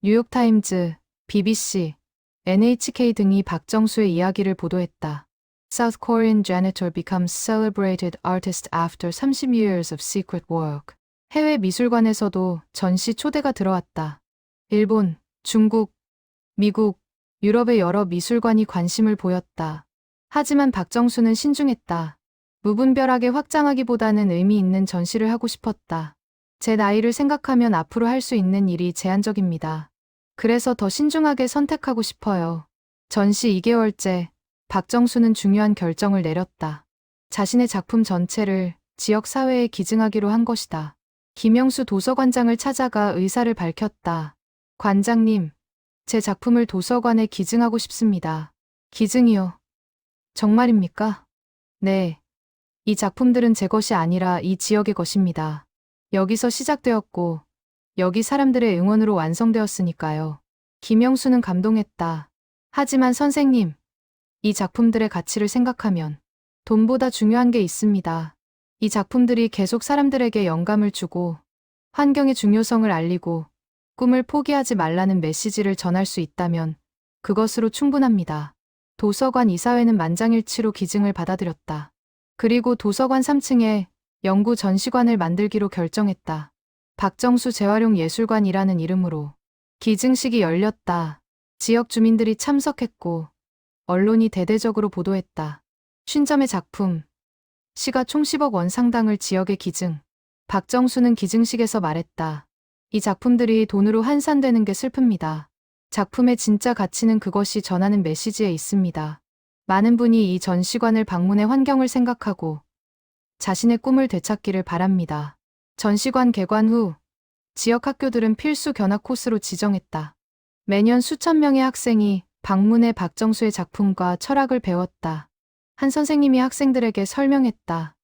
A: 뉴욕타임즈, BBC, NHK 등이 박정수의 이야기를 보도했다. South Korean janitor becomes celebrated artist after 30 years of secret work. 해외 미술관에서도 전시 초대가 들어왔다. 일본, 중국, 미국, 유럽의 여러 미술관이 관심을 보였다. 하지만 박정수는 신중했다. 무분별하게 확장하기보다는 의미 있는 전시를 하고 싶었다. 제 나이를 생각하면 앞으로 할 수 있는 일이 제한적입니다. 그래서 더 신중하게 선택하고 싶어요. 전시 2개월째, 박정수는 중요한 결정을 내렸다. 자신의 작품 전체를 지역 사회에 기증하기로 한 것이다. 김영수 도서관장을 찾아가 의사를 밝혔다. 관장님, 제 작품을 도서관에 기증하고 싶습니다. 기증이요? 정말입니까? 네. 이 작품들은 제 것이 아니라 이 지역의 것입니다. 여기서 시작되었고, 여기 사람들의 응원으로 완성되었으니까요. 김영수는 감동했다. 하지만 선생님, 이 작품들의 가치를 생각하면 돈보다 중요한 게 있습니다. 이 작품들이 계속 사람들에게 영감을 주고 환경의 중요성을 알리고 꿈을 포기하지 말라는 메시지를 전할 수 있다면 그것으로 충분합니다. 도서관 이사회는 만장일치로 기증을 받아들였다. 그리고 도서관 3층에 연구 전시관을 만들기로 결정했다. 박정수 재활용 예술관이라는 이름으로. 기증식이 열렸다. 지역 주민들이 참석했고 언론이 대대적으로 보도했다. 50점의 작품. 시가 총 10억 원 상당을 지역에 기증. 박정수는 기증식에서 말했다. 이 작품들이 돈으로 환산되는 게 슬픕니다. 작품의 진짜 가치는 그것이 전하는 메시지에 있습니다. 많은 분이 이 전시관을 방문해 환경을 생각하고 자신의 꿈을 되찾기를 바랍니다. 전시관 개관 후 지역 학교들은 필수 견학 코스로 지정했다. 매년 수천 명의 학생이 방문해 박정수의 작품과 철학을 배웠다. 한 선생님이 학생들에게 설명했다.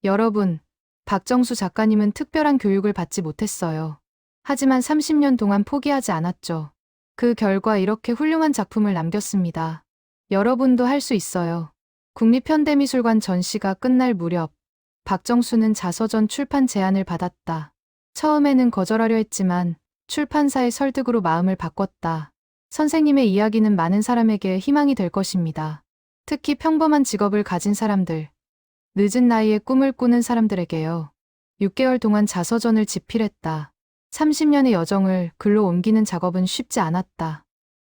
A: 여러분, 박정수 작가님은 특별한 교육을 받지 못했어요. 하지만 30년 동안 포기하지 않았죠. 그 결과 이렇게 훌륭한 작품을 남겼습니다. 여러분도 할 수 있어요. 국립현대미술관 전시가 끝날 무렵 박정수는 자서전 출판 제안을 받았다. 처음에는 거절하려 했지만 출판사의 설득으로 마음을 바꿨다. 선생님의 이야기는 많은 사람에게 희망이 될 것입니다. 특히 평범한 직업을 가진 사람들, 늦은 나이에 꿈을 꾸는 사람들에게요. 6개월 동안 자서전을 집필했다. 30년의 여정을 글로 옮기는 작업은 쉽지 않았다.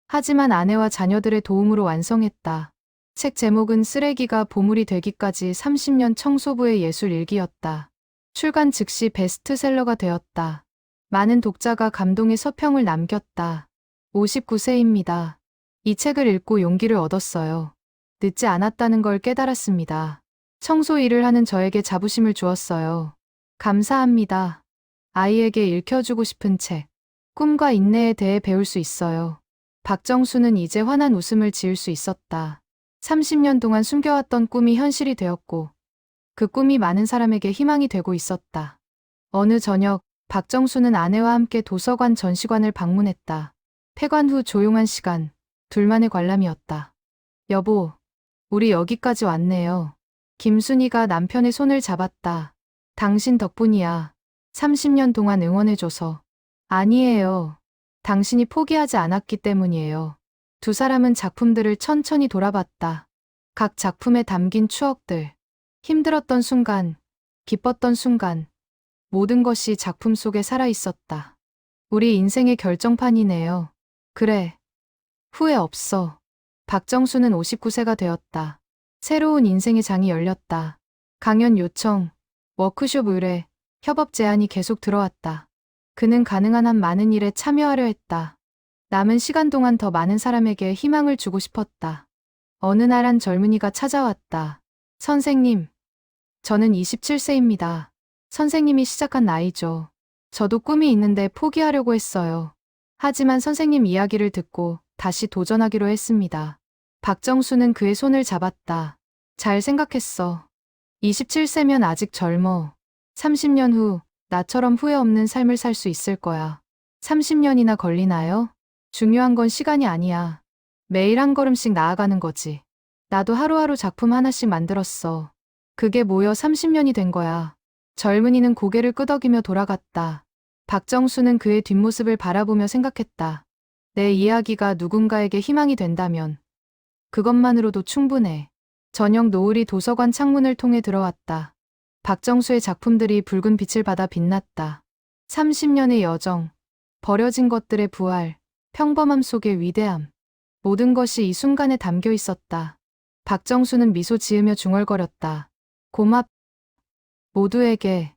A: 하지만 아내와 자녀들의 도움으로 완성했다. 책 제목은 쓰레기가 보물이 되기까지 30년 청소부의 예술 일기였다. 출간 즉시 베스트셀러가 되었다. 많은 독자가 감동의 서평을 남겼다. 59세입니다. 이 책을 읽고 용기를 얻었어요. 늦지 않았다는 걸 깨달았습니다. 청소 일을 하는 저에게 자부심을 주었어요. 감사합니다. 아이에게 읽혀주고 싶은 책. 꿈과 인내에 대해 배울 수 있어요. 박정수는 이제 환한 웃음을 지을 수 있었다. 30년 동안 숨겨왔던 꿈이 현실이 되었고 그 꿈이 많은 사람에게 희망이 되고 있었다. 어느 저녁 박정수는 아내와 함께 도서관 전시관을 방문했다. 폐관 후 조용한 시간, 둘만의 관람이었다. 여보, 우리 여기까지 왔네요. 김순희가 남편의 손을 잡았다. 당신 덕분이야. 30년 동안 응원해줘서. 아니에요. 당신이 포기하지 않았기 때문이에요. 두 사람은 작품들을 천천히 돌아봤다. 각 작품에 담긴 추억들. 힘들었던 순간, 기뻤던 순간. 모든 것이 작품 속에 살아있었다. 우리 인생의 결정판이네요. 그래. 후회 없어. 박정수는 59세가 되었다. 새로운 인생의 장이 열렸다. 강연 요청, 워크숍 의뢰, 협업 제안이 계속 들어왔다. 그는 가능한 한 많은 일에 참여하려 했다. 남은 시간 동안 더 많은 사람에게 희망을 주고 싶었다. 어느 날 한 젊은이가 찾아왔다. 선생님, 저는 27세입니다. 선생님이 시작한 나이죠. 저도 꿈이 있는데 포기하려고 했어요. 하지만 선생님 이야기를 듣고 다시 도전하기로 했습니다. 박정수는 그의 손을 잡았다. 잘 생각했어. 27세면 아직 젊어. 30년 후 나처럼 후회 없는 삶을 살 수 있을 거야. 30년이나 걸리나요? 중요한 건 시간이 아니야. 매일 한 걸음씩 나아가는 거지. 나도 하루하루 작품 하나씩 만들었어. 그게 모여 30년이 된 거야. 젊은이는 고개를 끄덕이며 돌아갔다. 박정수는 그의 뒷모습을 바라보며 생각했다. 내 이야기가 누군가에게 희망이 된다면 그것만으로도 충분해. 저녁 노을이 도서관 창문을 통해 들어왔다. 박정수의 작품들이 붉은 빛을 받아 빛났다. 30년의 여정, 버려진 것들의 부활, 평범함 속의 위대함. 모든 것이 이 순간에 담겨 있었다. 박정수는 미소 지으며 중얼거렸다. 모두에게